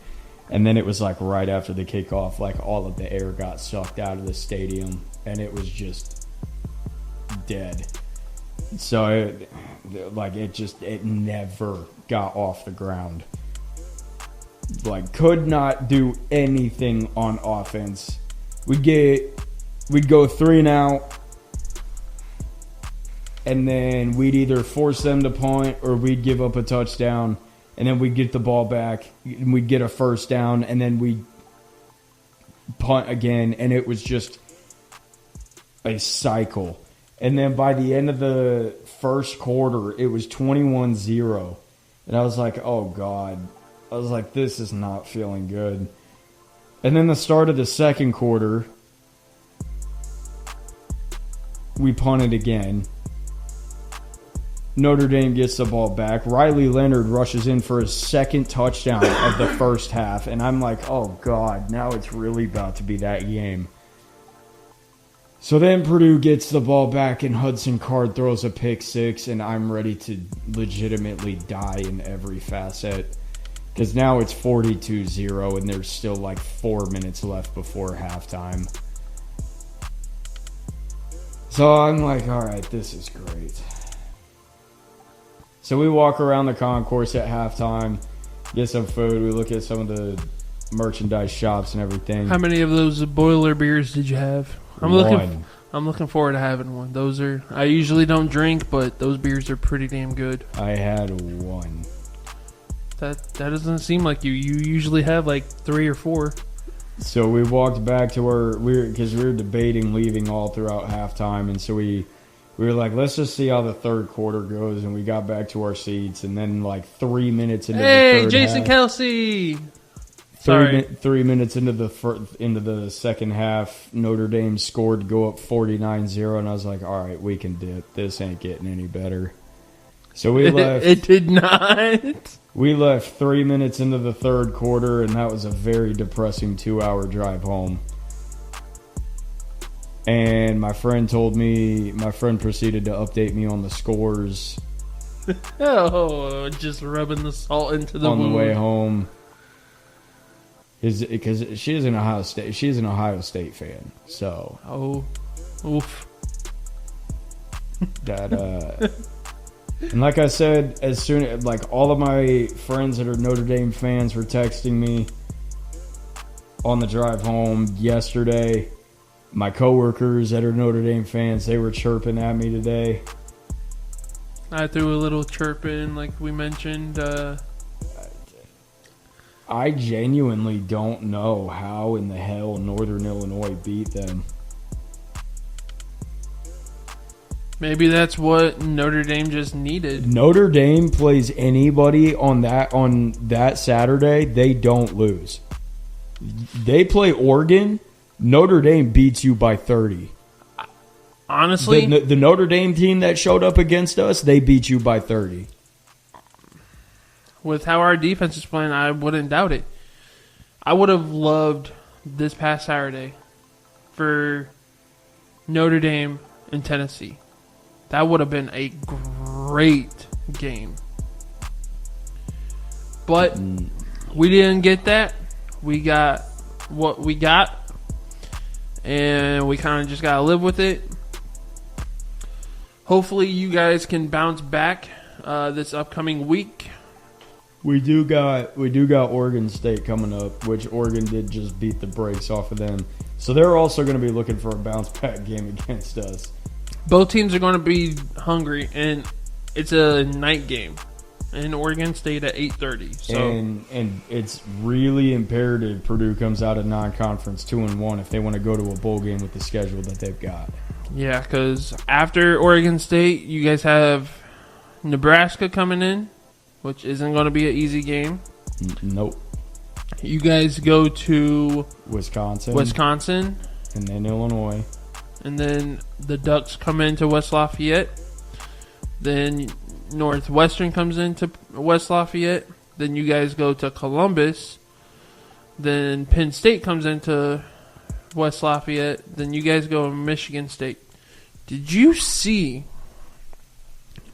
and then it was like right after the kickoff, like all of the air got sucked out of the stadium, and it was just dead. So, it never got off the ground. Like, could not do anything on offense. We'd go 3 and out. And then we'd either force them to punt or we'd give up a touchdown. And then we'd get the ball back. And we'd get a first down. And then we'd punt again. And it was just a cycle. And then by the end of the first quarter, it was 21-0. And I was like, oh, God. I was like, this is not feeling good. And then the start of the second quarter, we punted again. Notre Dame gets the ball back. Riley Leonard rushes in for his second touchdown of the first half. And I'm like, oh, God, now it's really about to be that game. So then Purdue gets the ball back and Hudson Card throws a pick six. And I'm ready to legitimately die in every facet. Because now it's 42-0 and there's still like 4 minutes left before halftime. So I'm like, all right, this is great. So we walk around the concourse at halftime, get some food. We look at some of the merchandise shops and everything. How many of those boiler beers did you have? I'm looking forward to having one. I usually don't drink, but those beers are pretty damn good. I had one. That doesn't seem like you. You usually have like 3 or 4. So we walked back to because we were debating leaving all throughout halftime, and so we were like, let's just see how the third quarter goes, and we got back to our seats, and then like 3 minutes into the third half. Jason Kelsey! 3 minutes into the second half, Notre Dame scored to go up 49-0, and I was like, all right, we can dip. This ain't getting any better. So we left. It did not. We left 3 minutes into the third quarter, and that was a very depressing 2-hour drive home. And my friend proceeded to update me on the scores. Oh, just rubbing the salt into the on wound. the way home. Because she's an Ohio State fan. So oof. That and like I said, as soon like all of my friends that are Notre Dame fans were texting me on the drive home yesterday. My coworkers that are Notre Dame fans, they were chirping at me today. I threw a little chirp in, like we mentioned. I genuinely don't know how in the hell Northern Illinois beat them. Maybe that's what Notre Dame just needed. Notre Dame plays anybody on that Saturday, they don't lose. They play Oregon, Notre Dame beats you by 30. Honestly, the Notre Dame team that showed up against us, they beat you by 30. With how our defense is playing, I wouldn't doubt it. I would have loved this past Saturday for Notre Dame and Tennessee. That would have been a great game. But we didn't get that. We got what we got. And we kind of just got to live with it. Hopefully you guys can bounce back this upcoming week. We do got Oregon State coming up, which Oregon did just beat the brakes off of them. So they're also going to be looking for a bounce back game against us. Both teams are going to be hungry, and it's a night game. And Oregon State at 8:30. So and it's really imperative Purdue comes out of non-conference 2-1 if they want to go to a bowl game with the schedule that they've got. yeah, because after Oregon State, you guys have Nebraska coming in, which isn't going to be an easy game. Nope. You guys go to Wisconsin, and then Illinois. And then the Ducks come into West Lafayette. Then Northwestern comes into West Lafayette. Then you guys go to Columbus. Then Penn State comes into West Lafayette. Then you guys go to Michigan State. Did you see?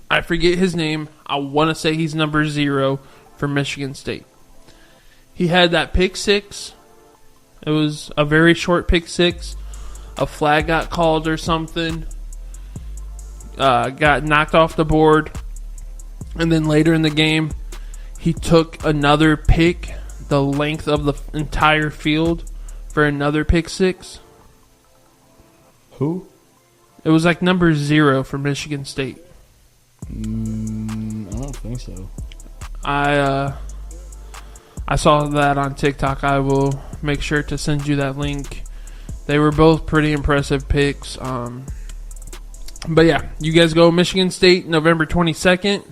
I forget his name. I want to say he's number 0 for Michigan State. He had that pick 6. It was a very short pick 6. A flag got called or something. Got knocked off the board. And then later in the game, he took another pick, the length of the entire field, for another pick 6. Who? It was like number 0 for Michigan State. I don't think so. I saw that on TikTok. I will make sure to send you that link. They were both pretty impressive picks. But yeah, you guys go Michigan State November 22nd.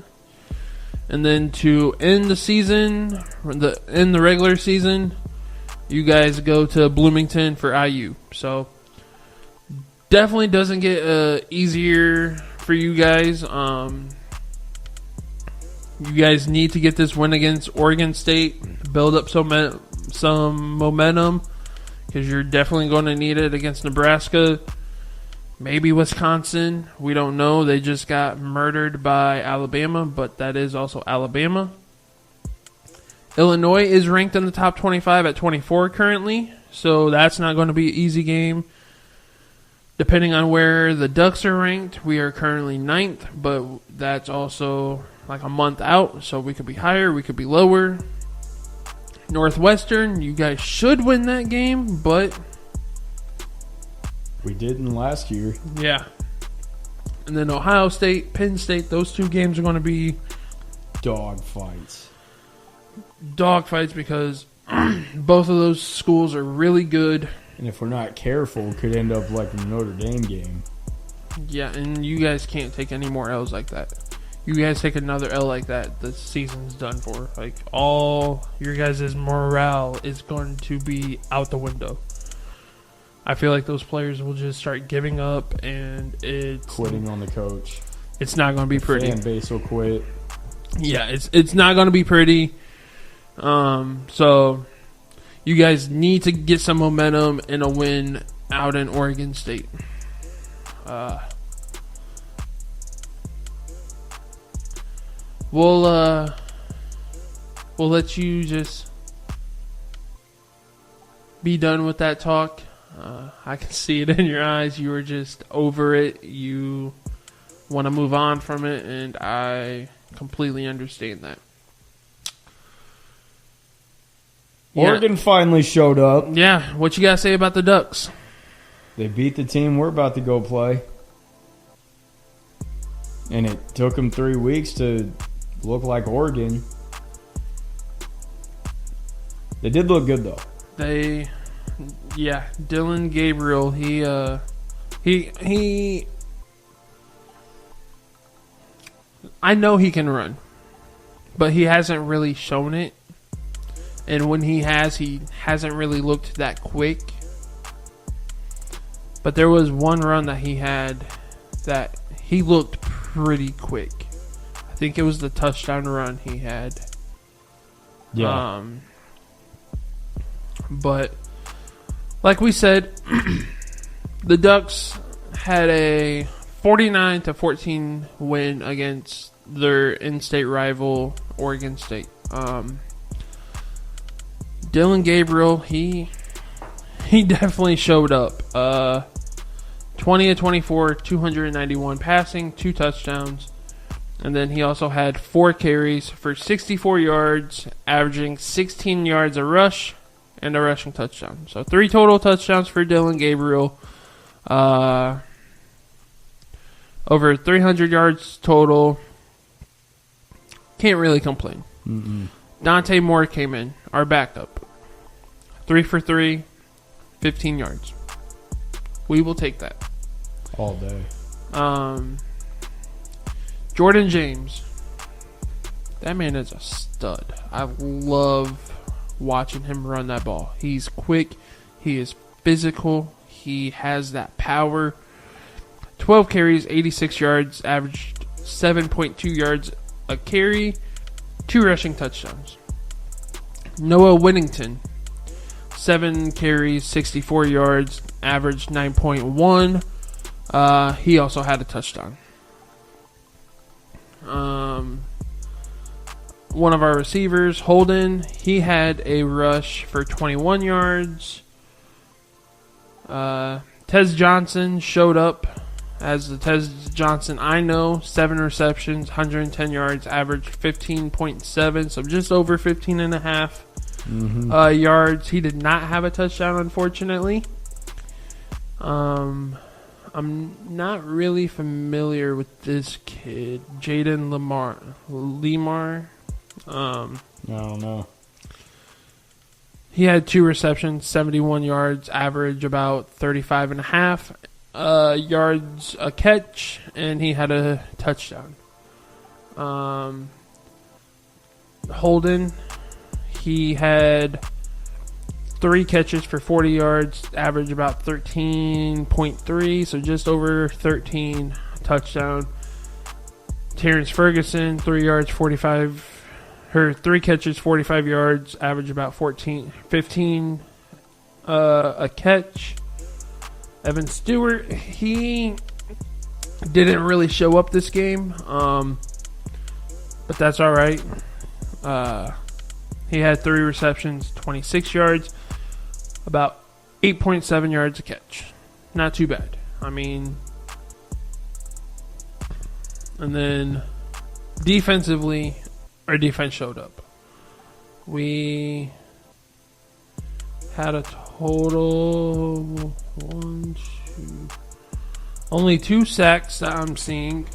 And then to end the season, end the regular season, you guys go to Bloomington for IU. So definitely doesn't get easier for you guys. You guys need to get this win against Oregon State, build up some momentum, because you're definitely going to need it against Nebraska. Maybe Wisconsin. We don't know. They just got murdered by Alabama, but that is also Alabama. Illinois is ranked in the top 25 at 24 currently, so that's not going to be an easy game. Depending on where the Ducks are ranked, we are currently 9th, but that's also like a month out, so we could be higher, we could be lower. Northwestern, you guys should win that game, but we didn't last year. Yeah. And then Ohio State, Penn State, those 2 games are going to be dog fights. Because both of those schools are really good. And if we're not careful, it could end up like the Notre Dame game. Yeah, and you guys can't take any more L's like that. You guys take another L like that, the season's done for. Like, all your guys' morale is going to be out the window. I feel like those players will just start giving up, and it's quitting on the coach. It's not going to be pretty. Fan base will quit. Yeah, it's not going to be pretty. So you guys need to get some momentum and a win out in Oregon State. We'll let you just be done with that talk. I can see it in your eyes. You were just over it. You want to move on from it, and I completely understand that. Oregon finally showed up. Yeah, what you got to say about the Ducks? They beat the team we're about to go play. And it took them 3 weeks to look like Oregon. They did look good, though. Dylan Gabriel, he I know he can run, but he hasn't really shown it. And when he hasn't really looked that quick. But there was one run that he had that he looked pretty quick. I think it was the touchdown run he had. Yeah. But like we said, the Ducks had a 49-14 win against their in-state rival Oregon State. Dylan Gabriel, he definitely showed up. 20 of 24, 291 passing, 2 touchdowns. And then he also had 4 carries for 64 yards, averaging 16 yards a rush and a rushing touchdown. So 3 total touchdowns for Dylan Gabriel. Over 300 yards total. Can't really complain. Mm-mm. Dante Moore came in, our backup. 3 for 3, 15 yards. We will take that. All day. Jordan James. That man is a stud. I love watching him run that ball. He's quick. He is physical. He has that power. 12 carries, 86 yards, averaged 7.2 yards a carry, 2 rushing touchdowns. Noah Whittington, 7 carries, 64 yards, averaged 9.1. He also had a touchdown. One of our receivers, Holden, he had a rush for 21 yards. Tez Johnson showed up as the Tez Johnson I know. 7 receptions, 110 yards, averaged 15.7, so just over 15.5 yards. He did not have a touchdown, unfortunately. I'm not really familiar with this kid, Jaden Lemar. I don't know. He had 2 receptions, 71 yards, average about 35.5 yards a catch, and he had a touchdown. Holden, he had 3 catches for 40 yards, average about 13.3, so just over 13, touchdown. Terrence Ferguson, 3 catches, 45 yards, average about 15 a catch. Evan Stewart, he didn't really show up this game, but that's all right. He had 3 receptions, 26 yards, about 8.7 yards a catch. Not too bad. I mean, and then defensively, our defense showed up. We had a total only 2 sacks that I'm seeing,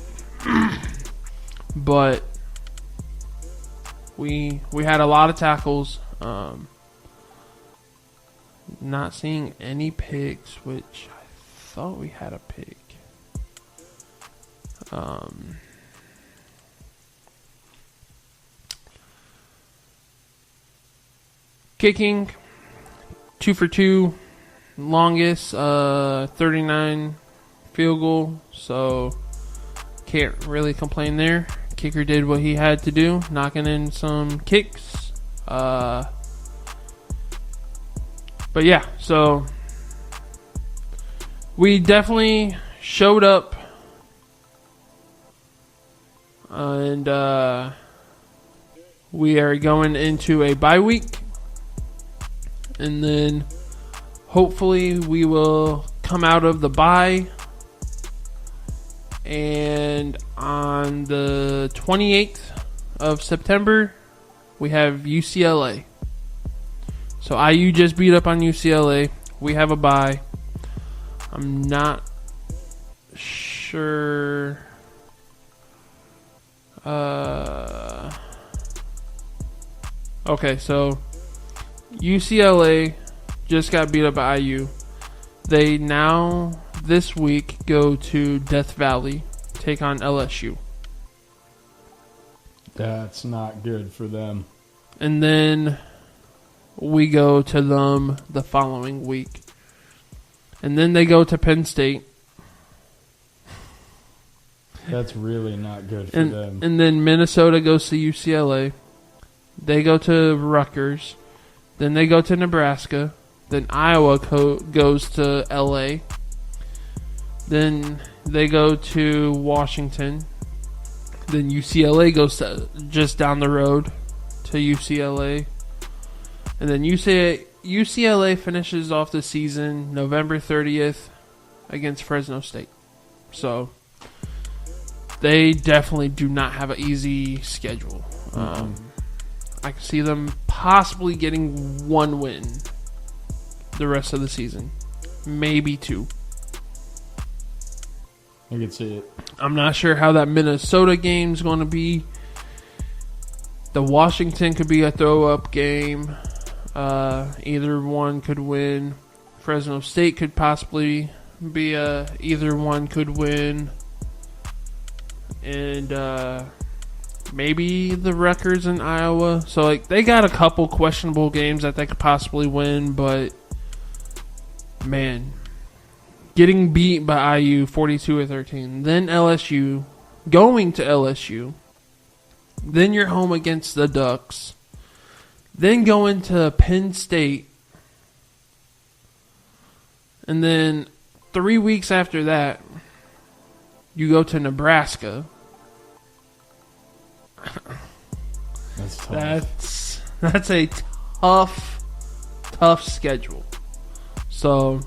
but we had a lot of tackles. Not seeing any picks, which I thought we had a pick. Kicking, 2 for 2, longest 39 field goal. So can't really complain there. Kicker did what he had to do, knocking in some kicks. But yeah, so we definitely showed up, and we are going into a bye week, and then hopefully we will come out of the bye, and on the 28th of September we have UCLA. So IU just beat up on UCLA. We have a bye. I'm not sure. Okay, so UCLA just got beat up by IU. They now, this week, go to Death Valley, take on LSU. That's not good for them. And then we go to them the following week. And then they go to Penn State. That's really not good for them. And then Minnesota goes to UCLA. They go to Rutgers. Then they go to Nebraska. Then Iowa goes to LA. Then they go to Washington. Then UCLA goes to just down the road to UCLA. And then UCLA finishes off the season November 30th against Fresno State. So they definitely do not have an easy schedule. I can see them possibly getting one win the rest of the season. Maybe two. I can see it. I'm not sure how that Minnesota game's going to be. The Washington could be a throw-up game. Either one could win. Fresno State could possibly be either one could win. And maybe the Rutgers in Iowa. So like they got a couple questionable games that they could possibly win, but man, getting beat by IU 42-13, then LSU, going to LSU, then you're home against the Ducks, then going to Penn State, and then 3 weeks after that, you go to Nebraska. That's tough. That's a tough schedule. So,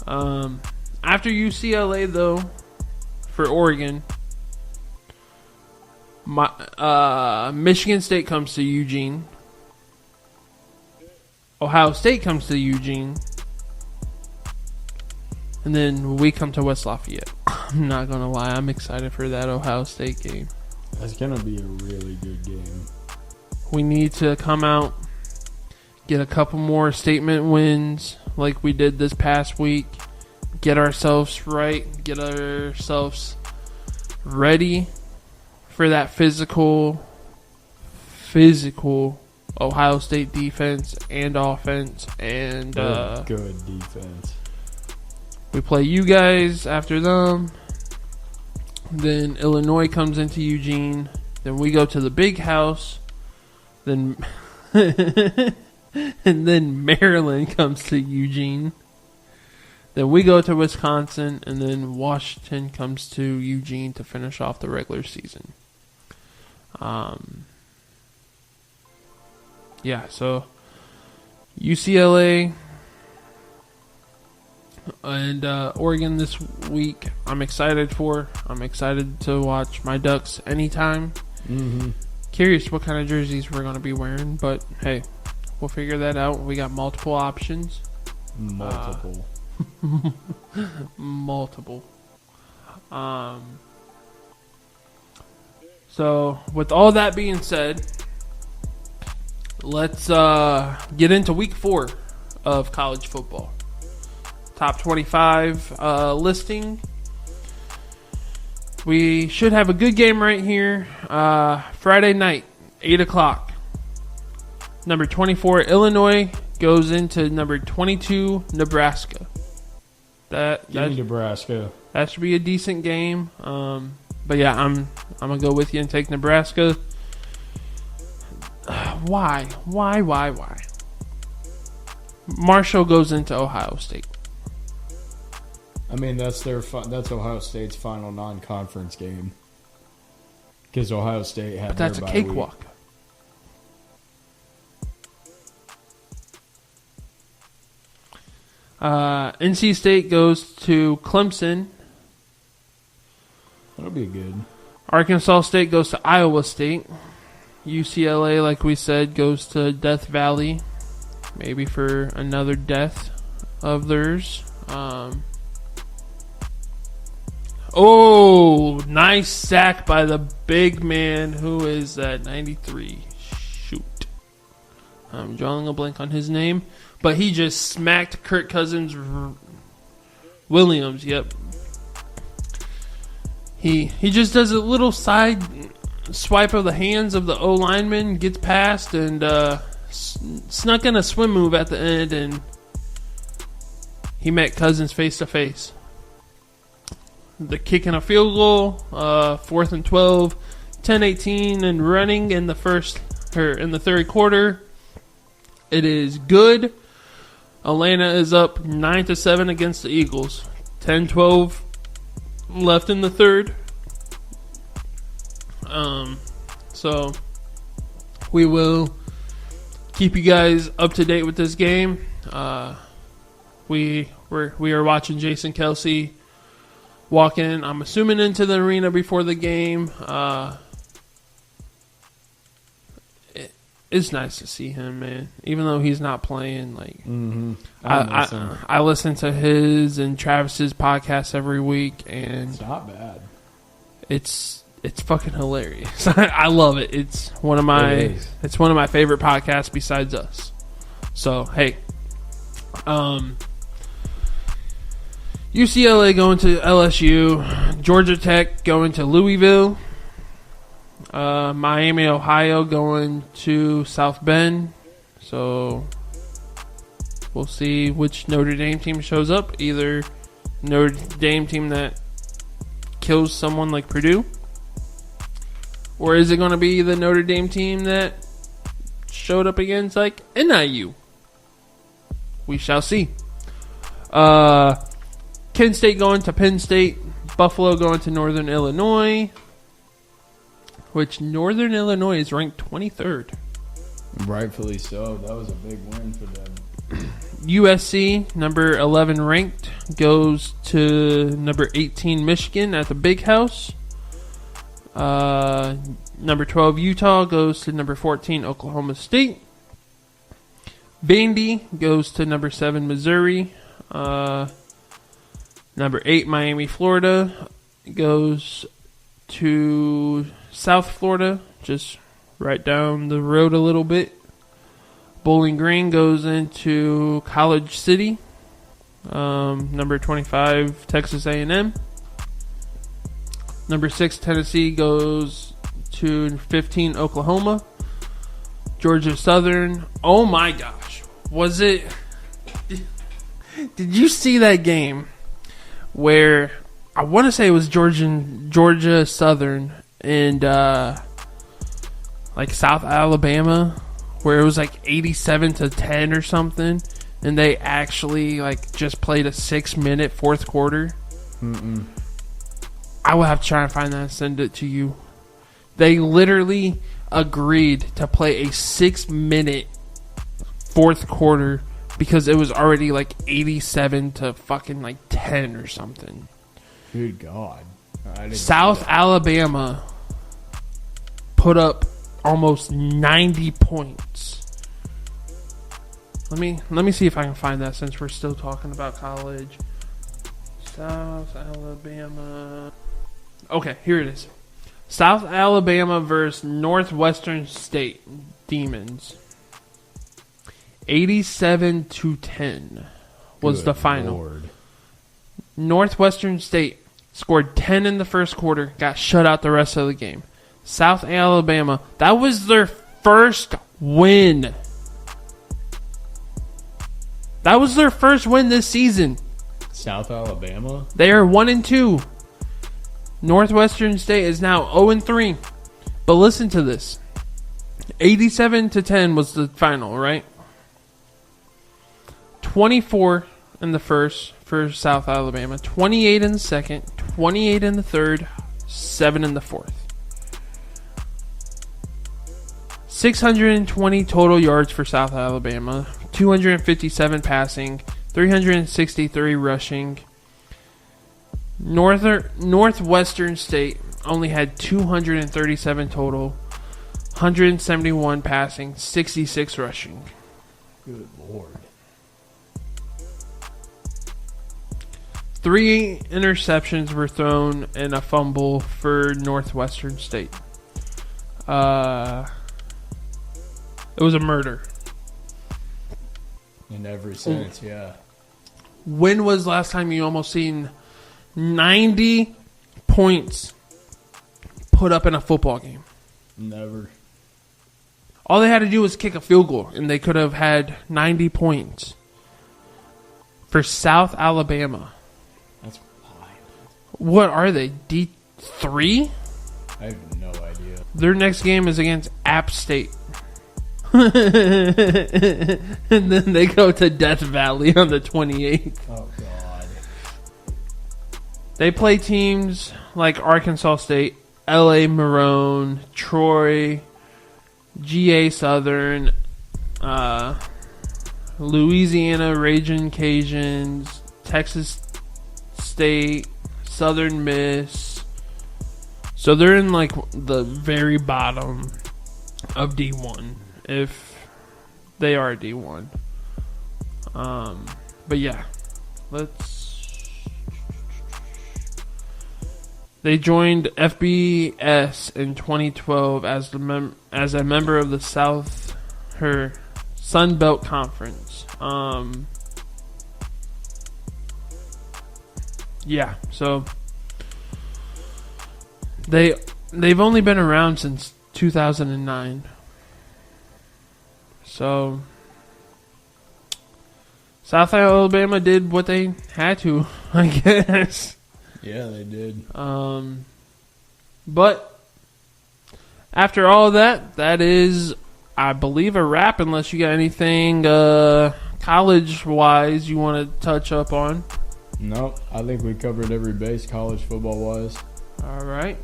after UCLA though, for Oregon, Michigan State comes to Eugene. Ohio State comes to Eugene. And then we come to West Lafayette. I'm not going to lie. I'm excited for that Ohio State game. That's going to be a really good game. We need to come out, get a couple more statement wins like we did this past week. Get ourselves right. Get ourselves ready for that physical Ohio State defense and offense. And good defense. We play you guys after them. Then Illinois comes into Eugene. Then we go to the big house. Then and then Maryland comes to Eugene. Then we go to Wisconsin, and then Washington comes to Eugene to finish off the regular season. Yeah, so UCLA and Oregon this week, I'm excited for. I'm excited to watch my Ducks anytime. Mm-hmm. Curious what kind of jerseys we're going to be wearing, but hey, we'll figure that out. We got multiple options. Multiple. So, with all that being said, let's get into week 4 of college football. Top 25 listing. We should have a good game right here. Friday night, 8 o'clock. Number 24, Illinois, goes into number 22, Nebraska. Give me Nebraska. That should be a decent game. But yeah, I'm gonna go with you and take Nebraska. Why? Marshall goes into Ohio State. I mean, that's Ohio State's final non-conference game. Because Ohio State had. But that's a their bye cakewalk. NC State goes to Clemson. That'll be good. Arkansas State goes to Iowa State. UCLA, like we said, goes to Death Valley. Maybe for another death of theirs. Oh, nice sack by the big man who is at 93. Shoot. I'm drawing a blank on his name. But he just smacked Kirk Cousins Williams. Yep. He just does a little side swipe of the hands of the O-lineman, gets past, and snuck in a swim move at the end, and he met Cousins face to face. The kick and a field goal, 4th and 12, 10-18, and running in the third quarter. It is good. Atlanta is up 9-7 against the Eagles. 10-12 left in the third. So we will keep you guys up to date with this game. We are watching Jason Kelsey walk in, I'm assuming, into the arena before the game. It's nice to see him, man. Even though he's not playing, like I listen to his and Travis's podcast every week, and it's not bad. It's fucking hilarious. I love it. It's one of my favorite podcasts besides us. So hey, UCLA going to LSU, Georgia Tech going to Louisville. Miami, Ohio going to South Bend. So we'll see which Notre Dame team shows up. Either Notre Dame team that kills someone like Purdue, or is it going to be the Notre Dame team that showed up against like NIU? We shall see. Kent State going to Penn State. Buffalo going to Northern Illinois. Which Northern Illinois is ranked 23rd. Rightfully so. That was a big win for them. USC, number 11 ranked, goes to number 18 Michigan at the Big House. Number 12 Utah goes to number 14 Oklahoma State. Vandy goes to number 7 Missouri. Number 8 Miami, Florida goes to South Florida, just right down the road a little bit. Bowling Green goes into College City. Number 25 Texas A&M. Number 6 Tennessee goes to 15 Oklahoma. Georgia Southern. Oh my gosh, was it? Did you see that game where I want to say it was Georgia Southern and like South Alabama, where it was like 87-10 or something, and they actually like just played a 6-minute fourth quarter? I will have to try and find that and send it to you. They literally agreed to play a 6-minute fourth quarter because it was already like 87 to fucking like 10 or something. Good God. South Alabama put up almost 90 points. Let me see if I can find that since we're still talking about college. South Alabama. Okay, here it is. South Alabama versus Northwestern State Demons. 87-10 was the final. Lord. Northwestern State scored 10 in the first quarter, got shut out the rest of the game. South Alabama, that was their first win. That was their first win this season. South Alabama? They are 1-2. Northwestern State is now 0-3. But listen to this. 87-10 was the final, right? 24 in the first for South Alabama, 28 in the second, 28 in the third, 7 in the fourth. 620 total yards for South Alabama, 257 passing, 363 rushing. Northwestern State only had 237 total, 171 passing, 66 rushing. Good Lord. 3 interceptions were thrown and a fumble for Northwestern State. It was a murder. In every sense, yeah. When was the last time you almost seen 90 points put up in a football game? Never. All they had to do was kick a field goal, and they could have had 90 points. For South Alabama. That's wild. What are they, D3? I have no idea. Their next game is against App State. And then they go to Death Valley on the 28th. Oh, God. They play teams like Arkansas State, L.A. Maroon, Troy, G.A. Southern, Louisiana Ragin' Cajuns, Texas State, Southern Miss. So they're in like the very bottom of D1, if they are D1. But yeah, They joined FBS in 2012 as a member of the Sun Belt Conference. Yeah, so they've only been around since 2009. So South Alabama did what they had to, I guess. Yeah, they did. But after all of that is, I believe, a wrap, unless you got anything college-wise you want to touch up on. Nope, I think we covered every base college football-wise. All right.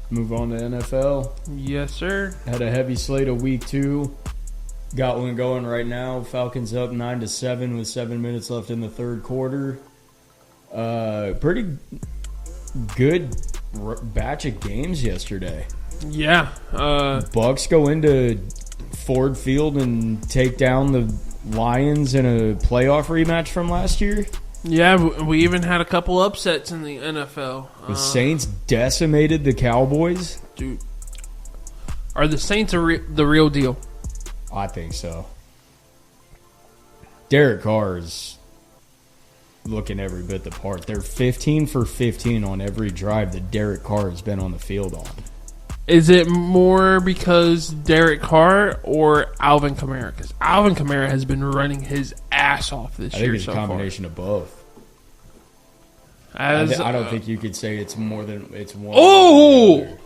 Move on to NFL. Yes, sir. Had a heavy slate of week 2. Got one going right now. Falcons up 9-7 with 7 minutes left in the third quarter. Pretty good batch of games yesterday. Yeah. Bucks go into Ford Field and take down the Lions in a playoff rematch from last year. Yeah, we even had a couple upsets in the NFL. The Saints decimated the Cowboys. Dude, are the Saints the real deal? I think so. Derek Carr is looking every bit the part. They're 15 for 15 on every drive that Derek Carr has been on the field on. Is it more because Derek Carr or Alvin Kamara? Because Alvin Kamara has been running his ass off this year so far. I think it's a combination of both. I don't think you could say it's more than it's one. Oh!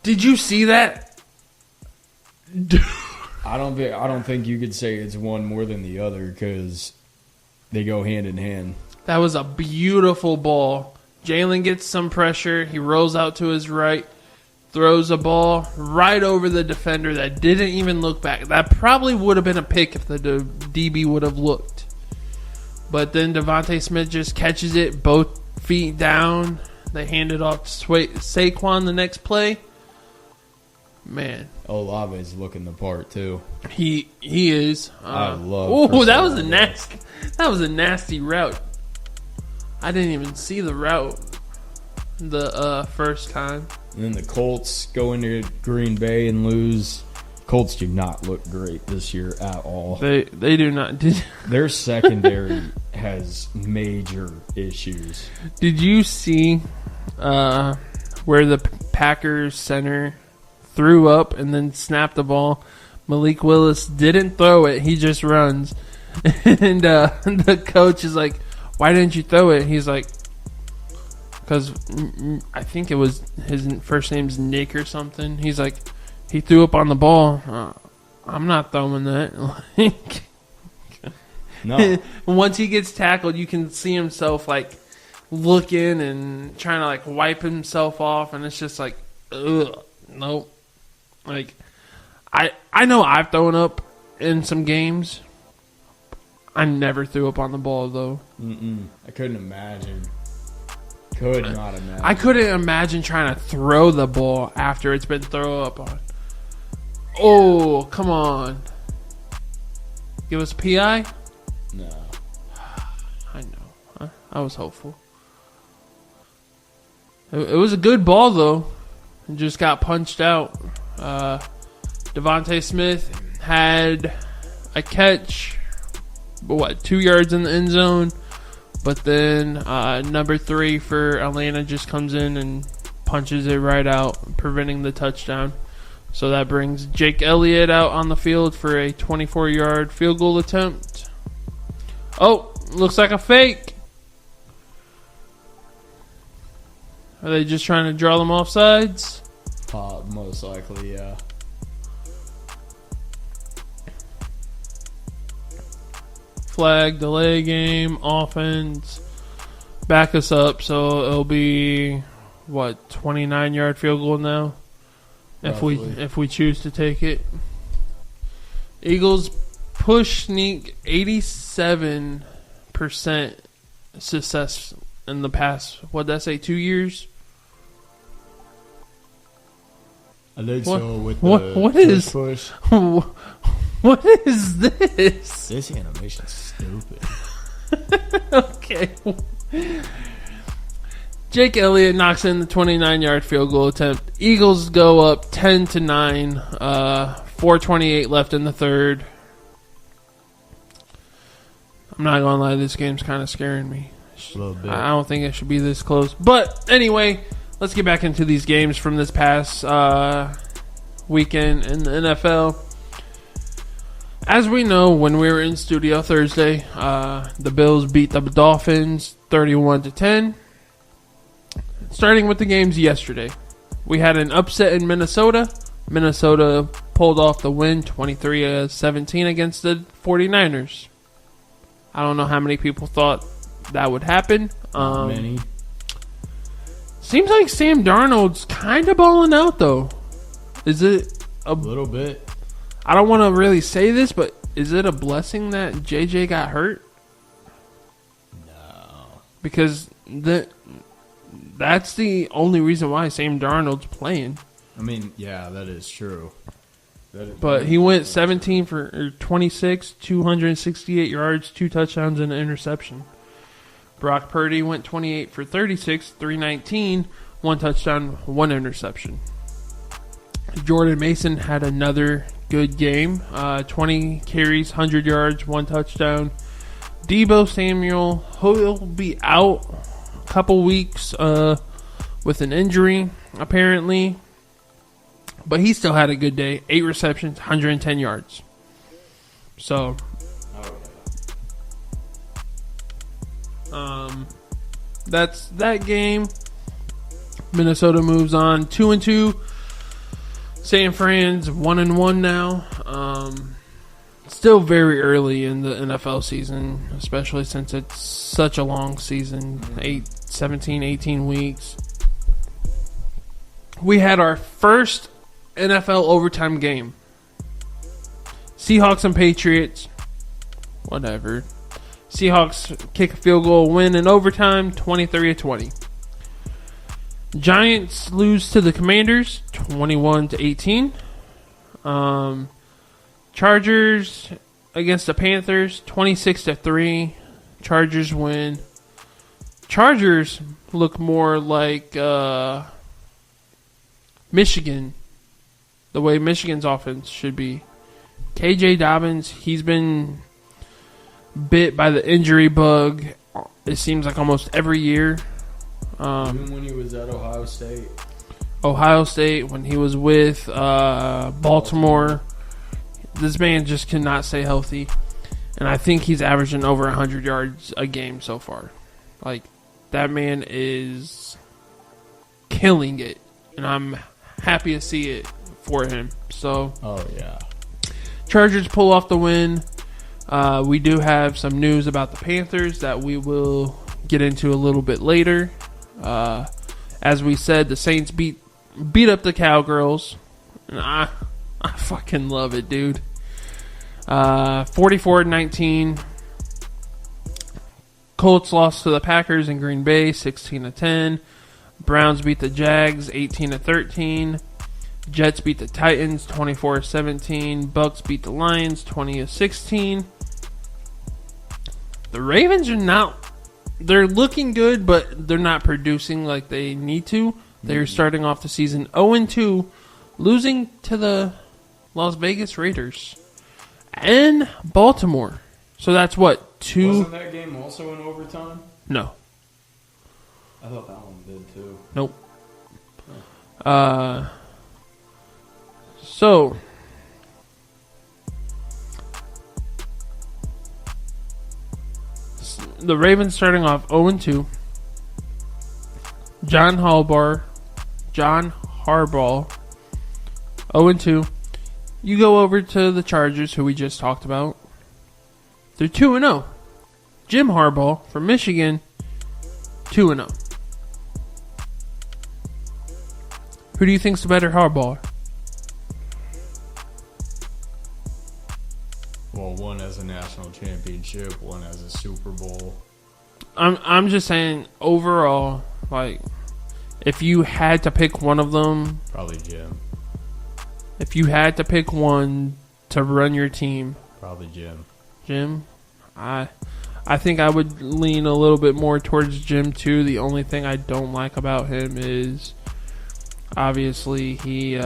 Did you see that? I don't think you could say it's one more than the other because they go hand in hand. That was a beautiful ball. Jalen gets some pressure. He rolls out to his right, throws a ball right over the defender that didn't even look back. That probably would have been a pick if the DB would have looked. But then Devontae Smith just catches it, both feet down. They hand it off to Saquon the next play. Man, Olave's looking the part too. He is. I love. Oh, that was a nasty route. I didn't even see the route the first time. And then the Colts go into Green Bay and lose. Colts do not look great this year at all. They do not. Their secondary has major issues. Did you see where the Packers center threw up and then snapped the ball? Malik Willis didn't throw it. He just runs. And the coach is like, "Why didn't you throw it?" He's like, "Because I think it was his first name's Nick or something." He's like, "He threw up on the ball. I'm not throwing that." No. Once he gets tackled, you can see himself like looking and trying to like wipe himself off, and it's just like, ugh, nope. Like, I know I've thrown up in some games. I never threw up on the ball though. I couldn't imagine. Could not imagine. I couldn't imagine trying to throw the ball after it's been thrown up on. Oh, come on. Give us a PI? No. I know. I was hopeful. It was a good ball, though. It just got punched out. Devontae Smith had a catch, 2 yards in the end zone. But then number 3 for Atlanta just comes in and punches it right out, preventing the touchdown. So that brings Jake Elliott out on the field for a 24-yard field goal attempt. Oh, looks like a fake. Are they just trying to draw them off sides? Most likely, yeah. Flag, delay game, offense. Back us up, so it'll be 29-yard field goal now, if we choose to take it. Eagles push sneak 87% success in the past. What did I say? 2 years. I think so. What is push? What is this? This animation's stupid. Okay. Jake Elliott knocks in the 29-yard field goal attempt. Eagles go up 10-9. 4:28 left in the third. I'm not gonna lie, this game's kind of scaring me. A little bit. I don't think it should be this close. But anyway, let's get back into these games from this past weekend in the NFL. As we know, when we were in studio Thursday, the Bills beat the Dolphins 31-10. Starting with the games yesterday, we had an upset in Minnesota. Minnesota pulled off the win 23-17 against the 49ers. I don't know how many people thought that would happen. Many. Seems like Sam Darnold's kind of balling out, though. Is it A little bit. I don't want to really say this, but is it a blessing that JJ got hurt? No. Because that's the only reason why Sam Darnold's playing. I mean, yeah, that is true. But he went 17 for 26, 268 yards, 2 touchdowns, and an interception. Brock Purdy went 28 for 36, 319, 1 touchdown, 1 interception. Jordan Mason had another good game. 20 carries, 100 yards, 1 touchdown. Deebo Samuel, he'll be out a couple weeks with an injury, apparently. But he still had a good day. 8 receptions, 110 yards. So, that's that game. Minnesota moves on 2-2. San Fran's 1-1 now. Still very early in the NFL season, especially since it's such a long season, 17, 18 weeks. We had our first NFL overtime game. Seahawks and Patriots. Whatever. Seahawks kick a field goal, win in overtime, 23-20. Giants lose to the Commanders, 21-18. Chargers against the Panthers, 26-3. Chargers win. Chargers look more like Michigan, the way Michigan's offense should be. KJ Dobbins, he's been bit by the injury bug, it seems like almost every year. Even when he was at Ohio State. When he was with Baltimore. This man just cannot stay healthy. And I think he's averaging over 100 yards a game so far. Like, that man is killing it. And I'm happy to see it for him. So, Oh, yeah. Chargers pull off the win. We do have some news about the Panthers that we will get into a little bit later. As we said, the Saints beat up the Cowgirls. And I fucking love it, dude. 44-19. Colts lost to the Packers in Green Bay, 16-10. Browns beat the Jags, 18-13. Jets beat the Titans, 24-17. Bucks beat the Lions, 20-16. The Ravens are not... They're looking good, but they're not producing like they need to. They're starting off the season 0-2, losing to the Las Vegas Raiders and Baltimore. So that's what, two... Wasn't that game also in overtime? No. I thought that one did too. Nope. So... The Ravens starting off 0-2. John Harbaugh, 0-2. You go over to the Chargers, who we just talked about. They're 2-0. Jim Harbaugh from Michigan, 2-0. Who do you think's the better Harbaugh? Well, one has a national championship, one has a Super Bowl. I'm just saying overall, like, if you had to pick one of them, Probably Jim. if you had to pick one to run your team, Probably Jim. Jim, I think I would lean a little bit more towards Jim too. The only thing I don't like about him is obviously he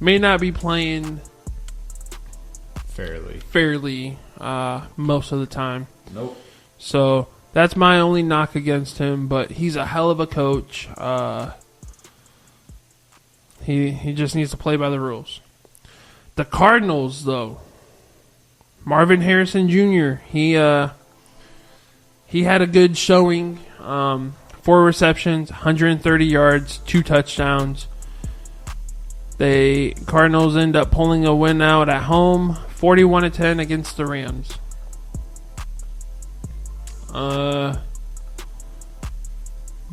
may not be playing fairly most of the time. Nope. So that's my only knock against him, but he's a hell of a coach. He just needs to play by the rules. The Cardinals, though, Marvin Harrison Jr. He had a good showing. 4 receptions, 130 yards, 2 touchdowns. The Cardinals end up pulling a win out at home, 41-10 against the Rams.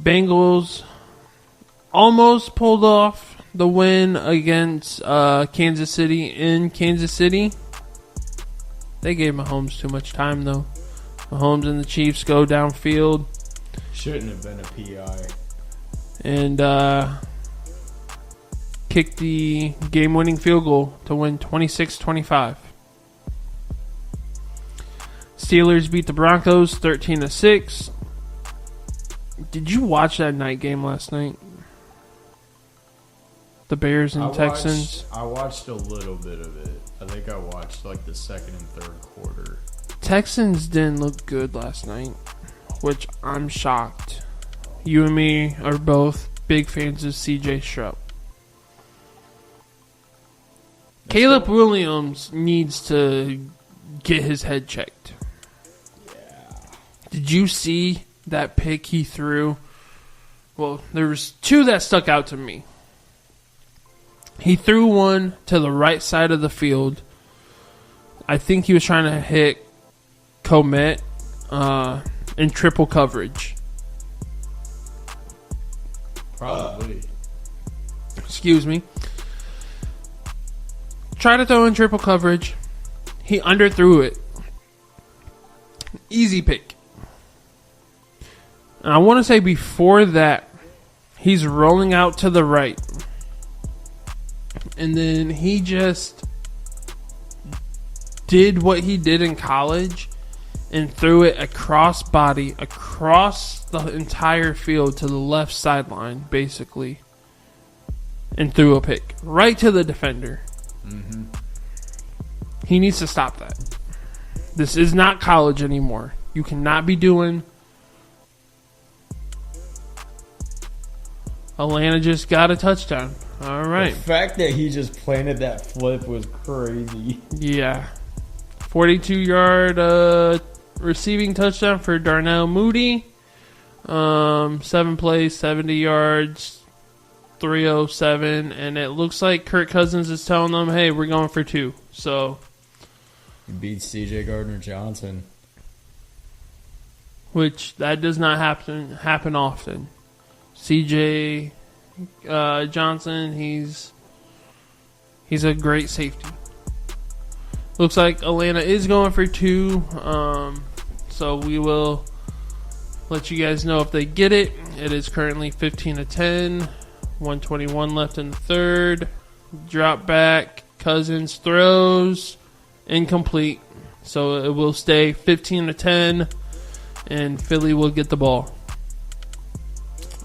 Bengals almost pulled off the win against Kansas City in Kansas City. They gave Mahomes too much time, though. Mahomes and the Chiefs go downfield. Shouldn't have been a PI. And kicked the game-winning field goal to win 26-25. Steelers beat the Broncos 13-6. Did you watch that night game last night? The Bears and Texans? I watched a little bit of it. I think I watched like the second and third quarter. Texans didn't look good last night, which I'm shocked. You and me are both big fans of CJ Stroud. Caleb Williams needs to get his head checked. Yeah. Did you see that pick he threw? Well, there was 2 that stuck out to me. He threw one to the right side of the field. I think he was trying to hit Komet in triple coverage. Probably. Excuse me. Tried to throw in triple coverage. He underthrew it. Easy pick. And I want to say before that, he's rolling out to the right. And then he just did what he did in college and threw it across body, across the entire field to the left sideline, basically. And threw a pick right to the defender. Mm-hmm. He needs to stop that. This is not college anymore. You cannot be doing... Atlanta just got a touchdown. All right. The fact that he just planted that flip was crazy. Yeah. 42-yard receiving touchdown for Darnell Mooney. 7 plays, 70 yards, 307. And it looks like Kirk Cousins is telling them, hey, we're going for 2. So He beats C.J. Gardner-Johnson. which that does not happen often. C.J. Johnson, he's a great safety. Looks like Atlanta is going for 2. So we will let you guys know if they get it. It is currently 15-10. 121 left in the third. Drop back. Cousins throws. Incomplete. So it will stay 15-10. And Philly will get the ball.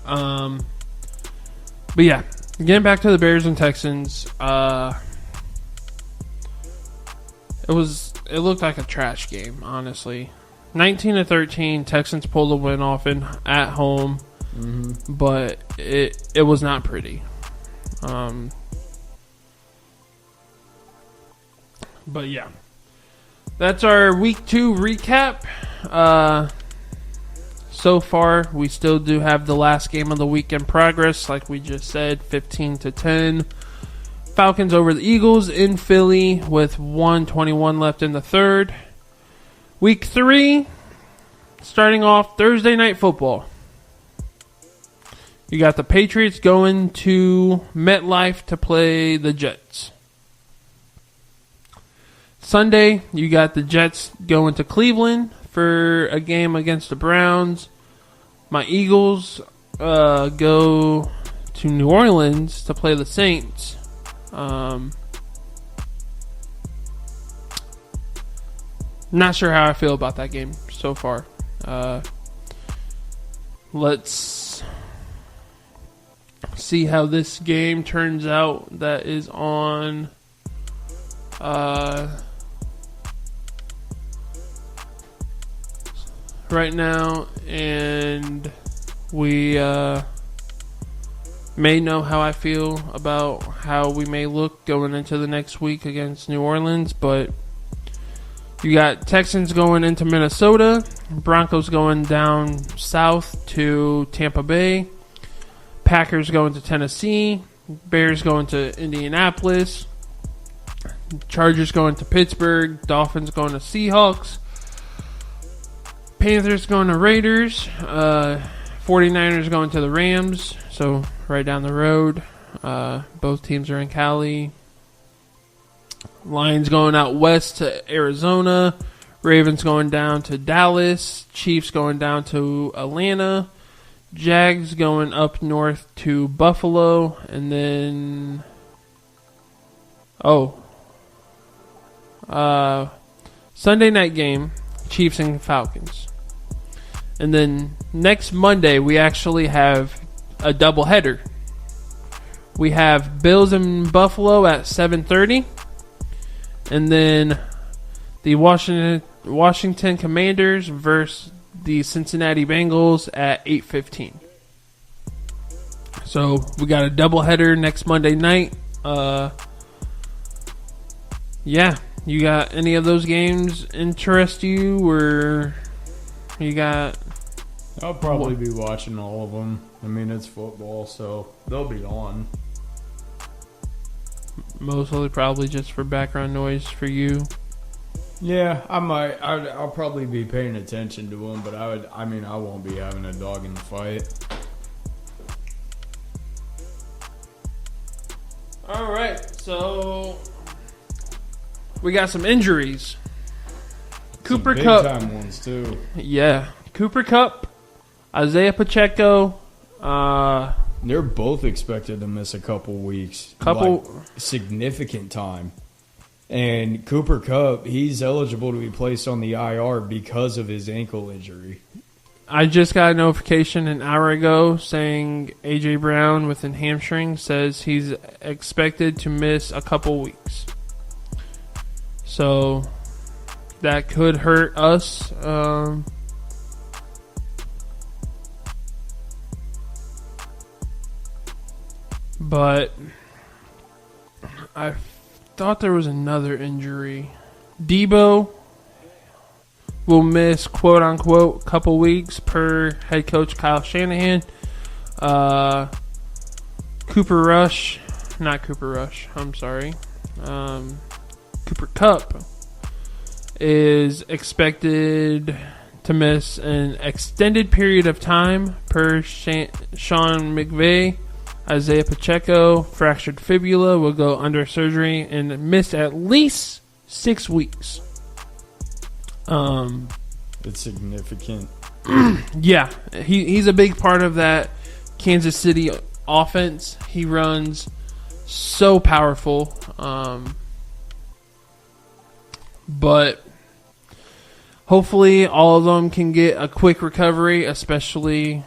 But yeah, getting back to the Bears and Texans. It looked like a trash game, honestly. 19-13, Texans pulled the win off at home, but it was not pretty. But yeah, that's our week 2 recap. So far, we still do have the last game of the week in progress, like we just said, 15-10. Falcons over the Eagles in Philly with 1:21 left in the third. Week 3, starting off Thursday Night Football. You got the Patriots going to MetLife to play the Jets. Sunday, you got the Jets going to Cleveland for a game against the Browns. My Eagles go to New Orleans to play the Saints. Not sure how I feel about that game so far. Let's see how this game turns out. That is on right now, and we may know how I feel about how we may look going into the next week against New Orleans. But you got Texans going into Minnesota, Broncos going down south to Tampa Bay, Packers going to Tennessee, Bears going to Indianapolis, Chargers going to Pittsburgh, Dolphins going to Seahawks, Panthers going to Raiders, 49ers going to the Rams, so right down the road. Both teams are in Cali. Lions going out west to Arizona. Ravens going down to Dallas. Chiefs going down to Atlanta. Jags going up north to Buffalo. And then... Sunday night game, Chiefs and Falcons. And then next Monday, we actually have a doubleheader. We have Bills and Buffalo at 7:30. And then the Washington Commanders versus the Cincinnati Bengals at 8:15. So we got a doubleheader next Monday night. Yeah, you got any of those games interest you, or you got? I'll probably be watching all of them. I mean, it's football, so they'll be on. Mostly probably just for background noise for you. Yeah, I might. I'll probably be paying attention to them, but I won't be having a dog in the fight. All right, so we got some injuries. Cooper Some Kupp, big time ones too. yeah, Cooper Kupp, Isaiah Pacheco. They're both expected to miss a couple weeks. Significant time. And Cooper Kupp, he's eligible to be placed on the IR because of his ankle injury. I just got a notification an hour ago saying A.J. Brown with an hamstring says he's expected to miss a couple weeks. So that could hurt us. But I thought there was another injury Debo will miss, quote unquote, couple weeks per head coach Kyle Shanahan. Cooper Kupp is expected to miss an extended period of time per Sean McVay. Isaiah Pacheco, fractured fibula, will go under surgery and miss at least 6 weeks. It's significant. Yeah, he's a big part of that Kansas City offense. He runs so powerful. But hopefully all of them can get a quick recovery, especially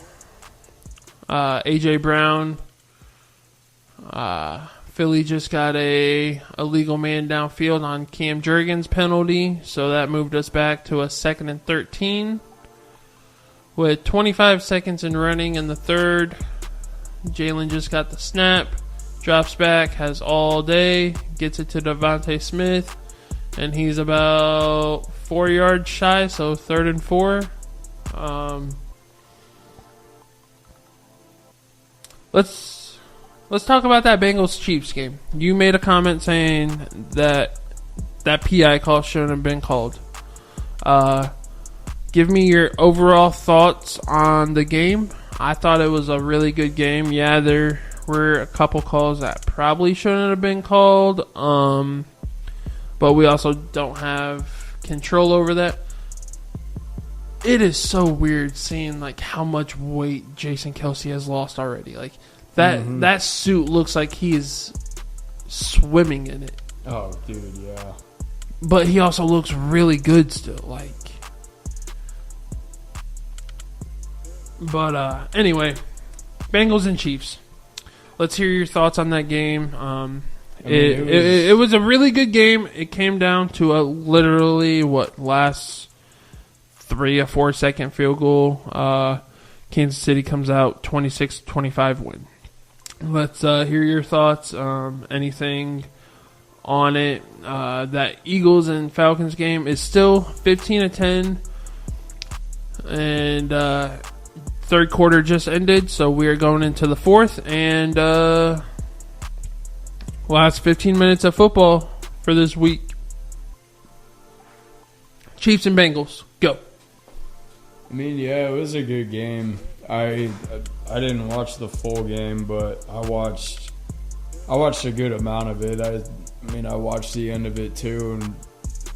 A.J. Brown. Philly just got a illegal man downfield on Cam Jurgens penalty, so that moved us back to a 2nd and 13. With 25 seconds in running in the third, Jalen just got the snap, drops back, has all day, gets it to Devontae Smith, and he's about 4 yards shy, so 3rd and 4. Let's talk about that Bengals-Chiefs game. You made a comment saying that PI call shouldn't have been called. Give me your overall thoughts on the game. I thought it was a really good game. Yeah, there were a couple calls that probably shouldn't have been called, but we also don't have control over that. It is so weird seeing like how much weight Jason Kelce has lost already. Like that suit looks like he is swimming in it. Oh, dude, yeah. But he also looks really good still. Anyway, Bengals and Chiefs. Let's hear your thoughts on that game. It was a really good game. It came down to a literally last 3 or 4 second field goal. Kansas City comes out 26-25 win. Let's hear your thoughts. Anything on it? That Eagles and Falcons game is still 15-10, and third quarter just ended, so we are going into the fourth, and last 15 minutes of football for this week. Chiefs and Bengals, go. I mean, yeah, it was a good game. I didn't watch the full game, but I watched a good amount of it. I watched the end of it too, and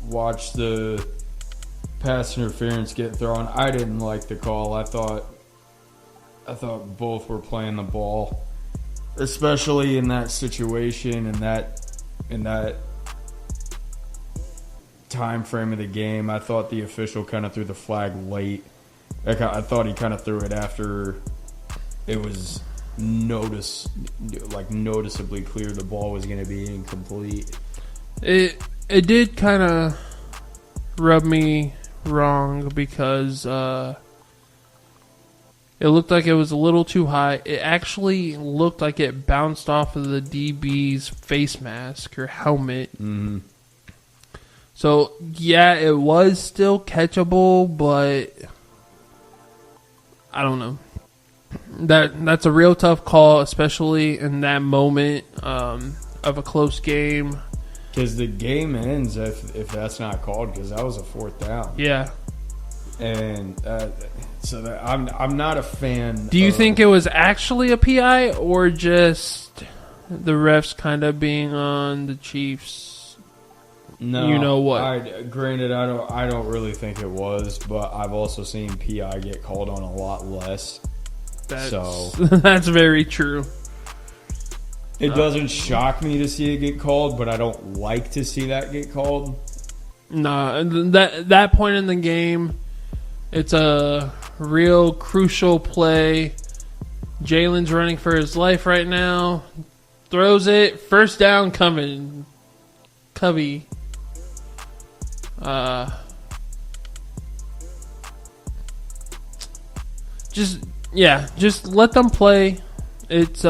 watched the pass interference get thrown. I didn't like the call. I thought both were playing the ball, especially in that situation and in that time frame of the game. I thought the official kind of threw the flag late. I thought he kind of threw it after it was noticeably clear the ball was going to be incomplete. It did kind of rub me wrong because it looked like it was a little too high. It actually looked like it bounced off of the DB's face mask or helmet. Mm-hmm. So, yeah, it was still catchable, but I don't know. That's a real tough call, especially in that moment of a close game. Because the game ends if that's not called, because that was a 4th down. Yeah. And I'm not a fan. Do you think it was actually a PI or just the refs kind of being on the Chiefs? No, you know what? Granted, I don't really think it was, but I've also seen PI get called on a lot less. That's very true. It doesn't shock me to see it get called, but I don't like to see that get called. Nah, that point in the game, it's a real crucial play. Jalen's running for his life right now. Throws it. First down coming. Covey. Just let them play. It's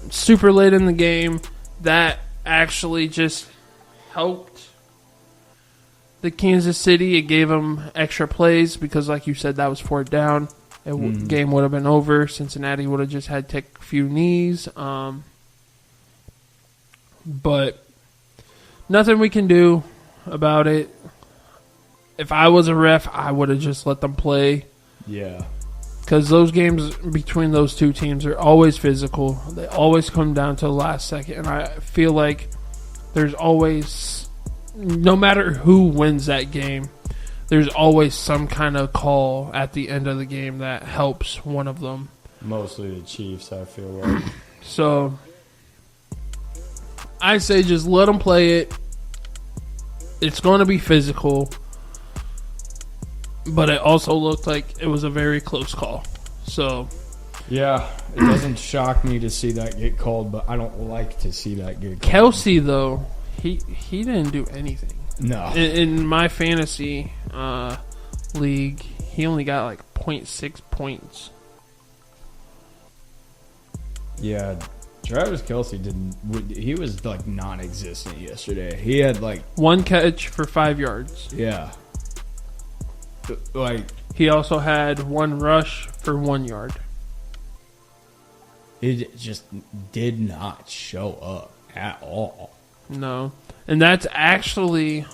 super late in the game. That actually just helped the Kansas City, it gave them extra plays because, like you said, that was 4th down. Game would have been over. Cincinnati would have just had to take a few knees. But nothing we can do about it. If I was a ref, I would have just let them play. Yeah. Because those games between those two teams are always physical. They always come down to the last second. And I feel like there's always, no matter who wins that game, there's always some kind of call at the end of the game that helps one of them. Mostly the Chiefs, I feel like. So, I say just let them play it. It's going to be physical. But it also looked like it was a very close call. So, yeah, it doesn't shock me to see that get called, but I don't like to see that get called. Kelsey, though, he didn't do anything. No. In my fantasy league, he only got like 0.6 points. Yeah, Travis Kelsey he was like non-existent yesterday. He had like 1 catch for 5 yards. Yeah. Like, he also had 1 rush for 1 yard. It just did not show up at all. No. And that's actually,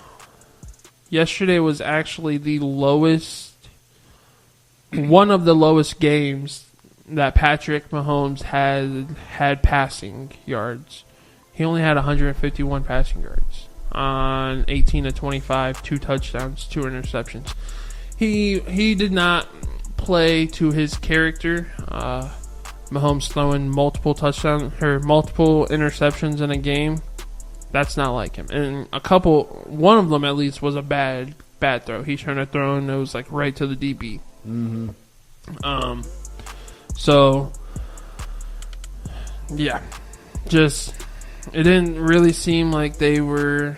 yesterday was actually the lowest, one of the lowest games that Patrick Mahomes had passing yards. He only had 151 passing yards on 18 to 25, 2 touchdowns, 2 interceptions. He did not play to his character. Mahomes throwing multiple touchdowns or multiple interceptions in a game. That's not like him. And one of them at least was a bad throw. He turned to throw and it was like right to the DB. Mm-hmm. So yeah, just it didn't really seem like they were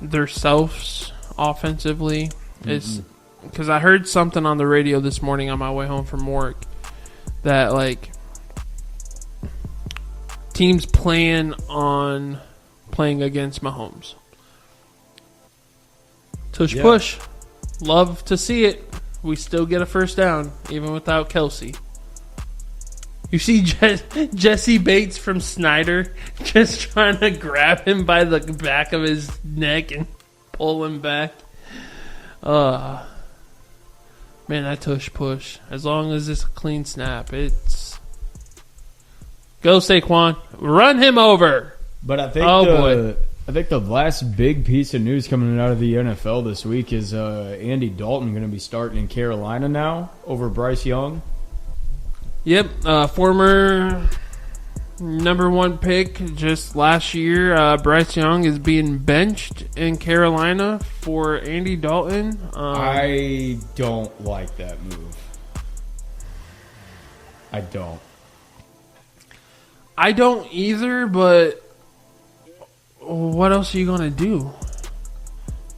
themselves offensively. It's because I heard something on the radio this morning on my way home from work that like teams plan on playing against Mahomes. Tush push. Love to see it. We still get a first down even without Kelsey. You see Jesse Bates from Snyder just trying to grab him by the back of his neck and pull him back. Man, that tush push. As long as it's a clean snap, it's go Saquon, run him over. But I think I think the last big piece of news coming out of the NFL this week is Andy Dalton going to be starting in Carolina now over Bryce Young. Yep, former number 1 pick just last year. Bryce Young is being benched in Carolina for Andy Dalton. I don't like that move. I don't either, but what else are you going to do?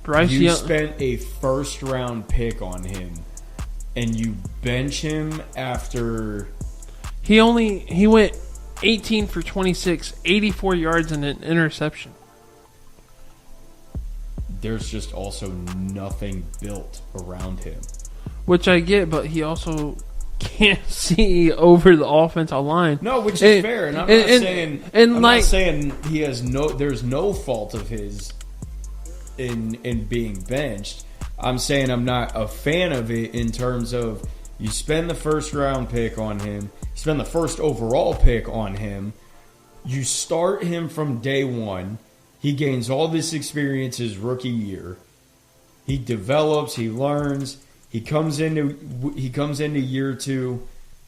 Bryce Young spent a first-round pick on him, and you bench him after... He went 18 for 26, 84 yards and an interception. There's just also nothing built around him. Which I get, but he also can't see over the offensive line. No, which is fair, and I'm not saying he has there's no fault of his in being benched. I'm saying I'm not a fan of it in terms of you spend the first round pick on him, you spend the first overall pick on him, you start him from day one, he gains all this experience his rookie year, he develops, he learns, he comes into year 2,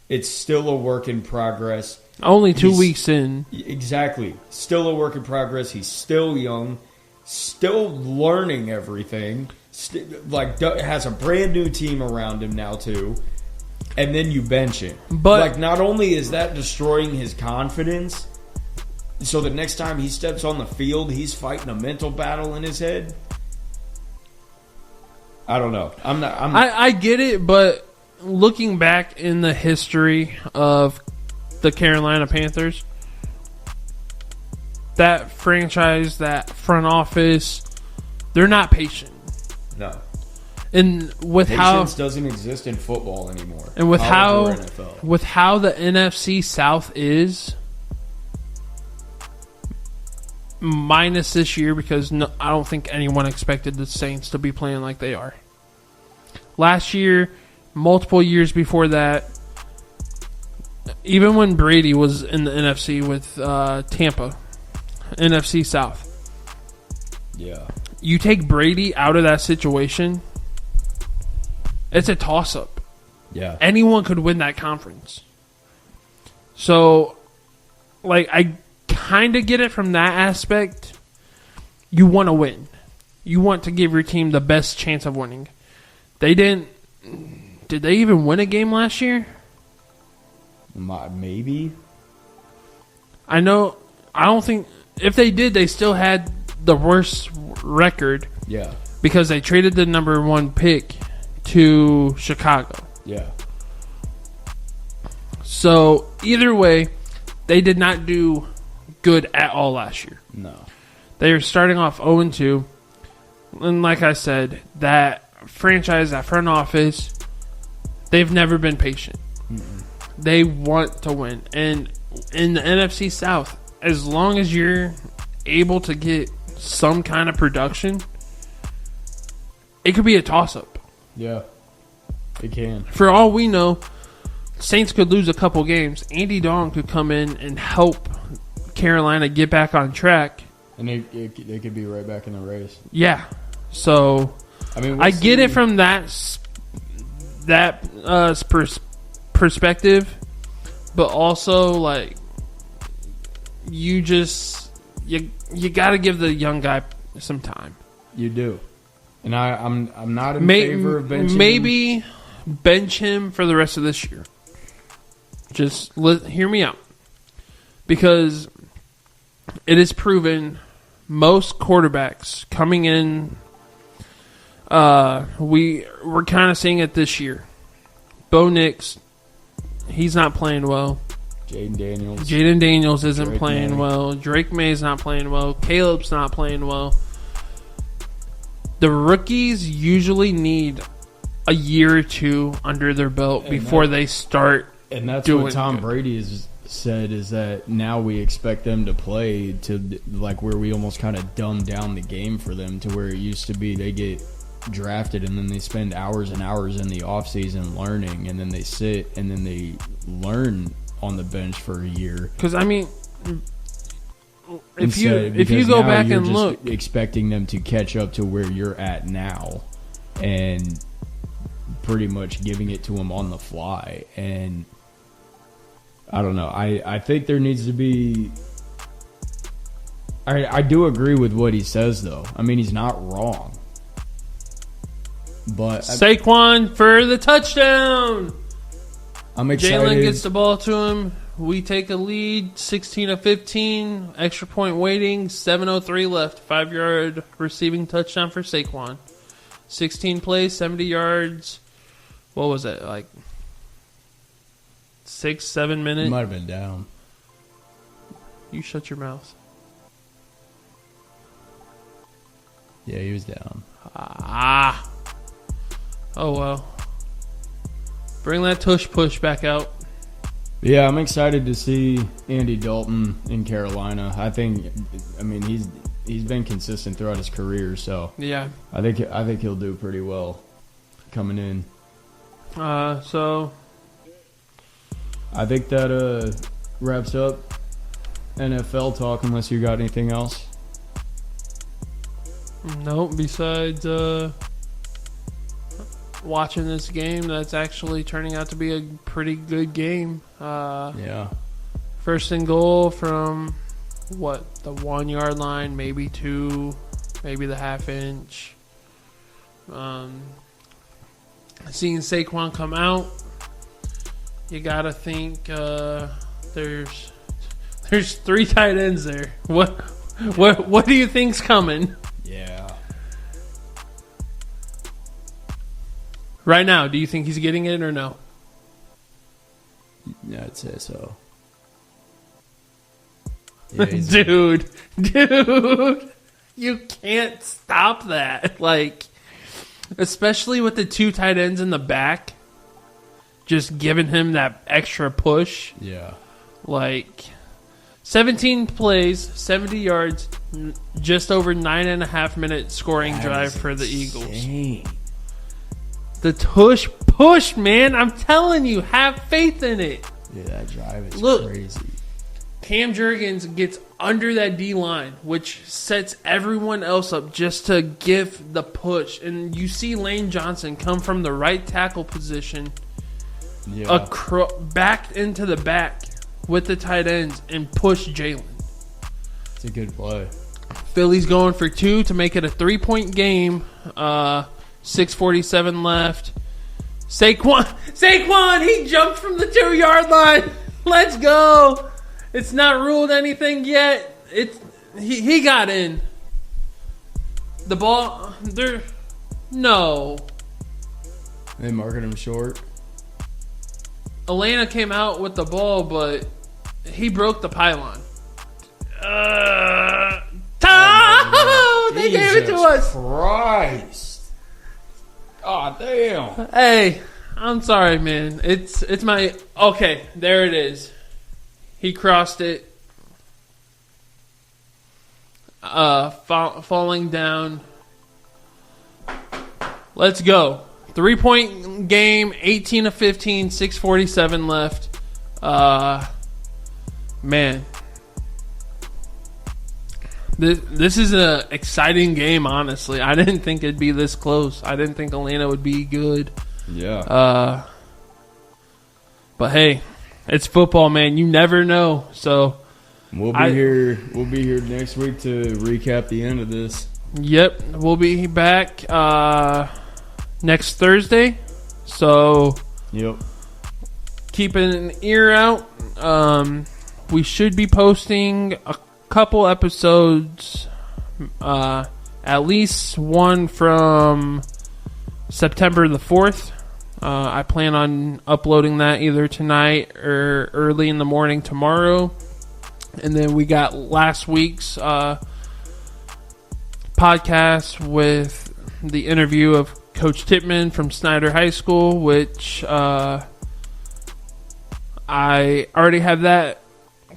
it's still a work in progress. Only 2 weeks in. Exactly. Still a work in progress. He's still young, still learning everything, has a brand new team around him now too. And then you bench him. But not only is that destroying his confidence, so the next time he steps on the field, he's fighting a mental battle in his head. I don't know. I get it, but looking back in the history of the Carolina Panthers, that franchise, that front office, they're not patient. No. And with Patience doesn't exist in football anymore. And with College or NFL. with how the NFC South is, minus this year, because I don't think anyone expected the Saints to be playing like they are. Last year, multiple years before that, even when Brady was in the NFC with Tampa, NFC South. Yeah. You take Brady out of that situation, it's a toss-up. Yeah. Anyone could win that conference. So, like, I kind of get it from that aspect. You want to win. You want to give your team the best chance of winning. They didn't. Did they even win a game last year? Maybe. I know. I don't think. If they did, they still had the worst record. Yeah. Because they traded the number 1 pick to Chicago. Yeah. So, either way, they did not do good at all last year. No. They were starting off 0-2. And like I said, that franchise, that front office, they've never been patient. Mm-mm. They want to win. And in the NFC South, as long as you're able to get some kind of production, it could be a toss-up. Yeah, it can. For all we know, Saints could lose a couple games. Andy Dalton could come in and help Carolina get back on track. And they could be right back in the race. Yeah. So, I mean, I get it from that perspective, but also, like, you got to give the young guy some time. You do. And I'm not in favor of benching maybe him. Bench him for the rest of this year. Just hear me out. Because it is proven most quarterbacks coming in, we're kind of seeing it this year. Bo Nix, he's not playing well. Jaden Daniels isn't Drake playing May. well. Drake May's not playing well. Caleb's not playing well. The rookies usually need a year or two under their belt before they start. And that's doing what Tom good. Brady has said, is that now we expect them to play to like where we almost kind of dumb down the game for them to where it used to be they get drafted and then they spend hours and hours in the offseason learning, and then they sit and then they learn on the bench for a year. Because, I mean, if you Because go now back you're and just look, expecting them to catch up to where you're at now and pretty much giving it to them on the fly. And I don't know. I think there needs to be... I do agree with what he says, though. I mean, he's not wrong. But Saquon for the touchdown. I'm excited. Jalen gets the ball to him. We take a lead, 16-15. Extra point waiting, 7:03 left. 5-yard receiving touchdown for Saquon. 16 plays, 70 yards. What was it, like 6-7 minutes? He might have been down. You shut your mouth. Yeah, he was down. Ah. Oh, well. Bring that tush push back out. Yeah, I'm excited to see Andy Dalton in Carolina. I mean, he's been consistent throughout his career, so Yeah. I think he'll do pretty well coming in. So I think that wraps up NFL talk, unless you got anything else. no, besides watching this game, that's actually turning out to be a pretty good game. Yeah. First and goal from the 1 yard line, maybe 2, maybe the half inch. Seeing Saquon come out, you gotta think there's 3 tight ends there. What do you think's coming? Yeah. Right now, do you think he's getting it or no? Yeah, I'd say so. Yeah, dude, you can't stop that. Like, especially with the 2 tight ends in the back, just giving him that extra push. Yeah. Like, 17 plays, 70 yards, just over 9.5 minute scoring drive for the Eagles. The push, man. I'm telling you, have faith in it. Yeah, that drive is crazy. Cam Jurgens gets under that D-line, which sets everyone else up just to give the push. And you see Lane Johnson come from the right tackle position back into the back with the tight ends and push Jalen. It's a good play. Philly's going for 2 to make it a 3-point game. 6:47 left. Saquon, he jumped from the 2-yard line. Let's go. It's not ruled anything yet. He got in. The ball, no. They marking him short. Elena came out with the ball, but he broke the pylon. They gave it to us. Christ. God damn. Hey, I'm sorry, man. It's my okay. There it is. He crossed it. Falling down. Let's go. 3-point game. 18 of 15. 6:47 left. Man. This is an exciting game, honestly. I didn't think it'd be this close. I didn't think Atlanta would be good. Yeah. But hey, it's football, man. You never know. So we'll be here. We'll be here next week to recap the end of this. Yep, we'll be back next Thursday. So yep, keep an ear out. We should be posting a couple episodes, at least one from September the 4th. I plan on uploading that either tonight or early in the morning tomorrow. And then we got last week's podcast with the interview of Coach Tippmann from Snyder High School, which I already have that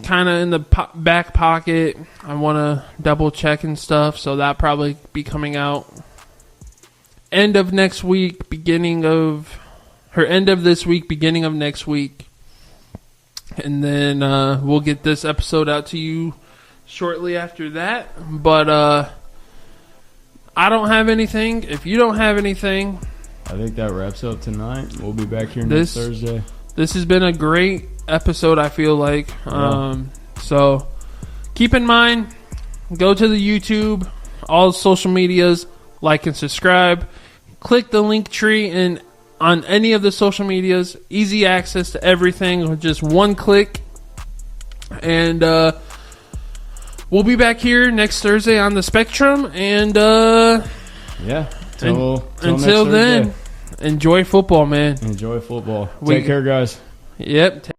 kind of in the back pocket. I want to double check and stuff, so that'll probably be coming out end of next week, beginning of this week, beginning of next week. And then we'll get this episode out to you shortly after that. But I don't have anything. If you don't have anything, I think that wraps up tonight. We'll be back here next Thursday. This has been a great episode, I feel like. Yeah. So keep in mind, go to the YouTube, all social medias, like and subscribe. Click the link tree and on any of the social medias. Easy access to everything with just one click. And we'll be back here next Thursday on the Spectrum. And yeah, until then, enjoy football, man. Enjoy football. Take care, guys. Yep.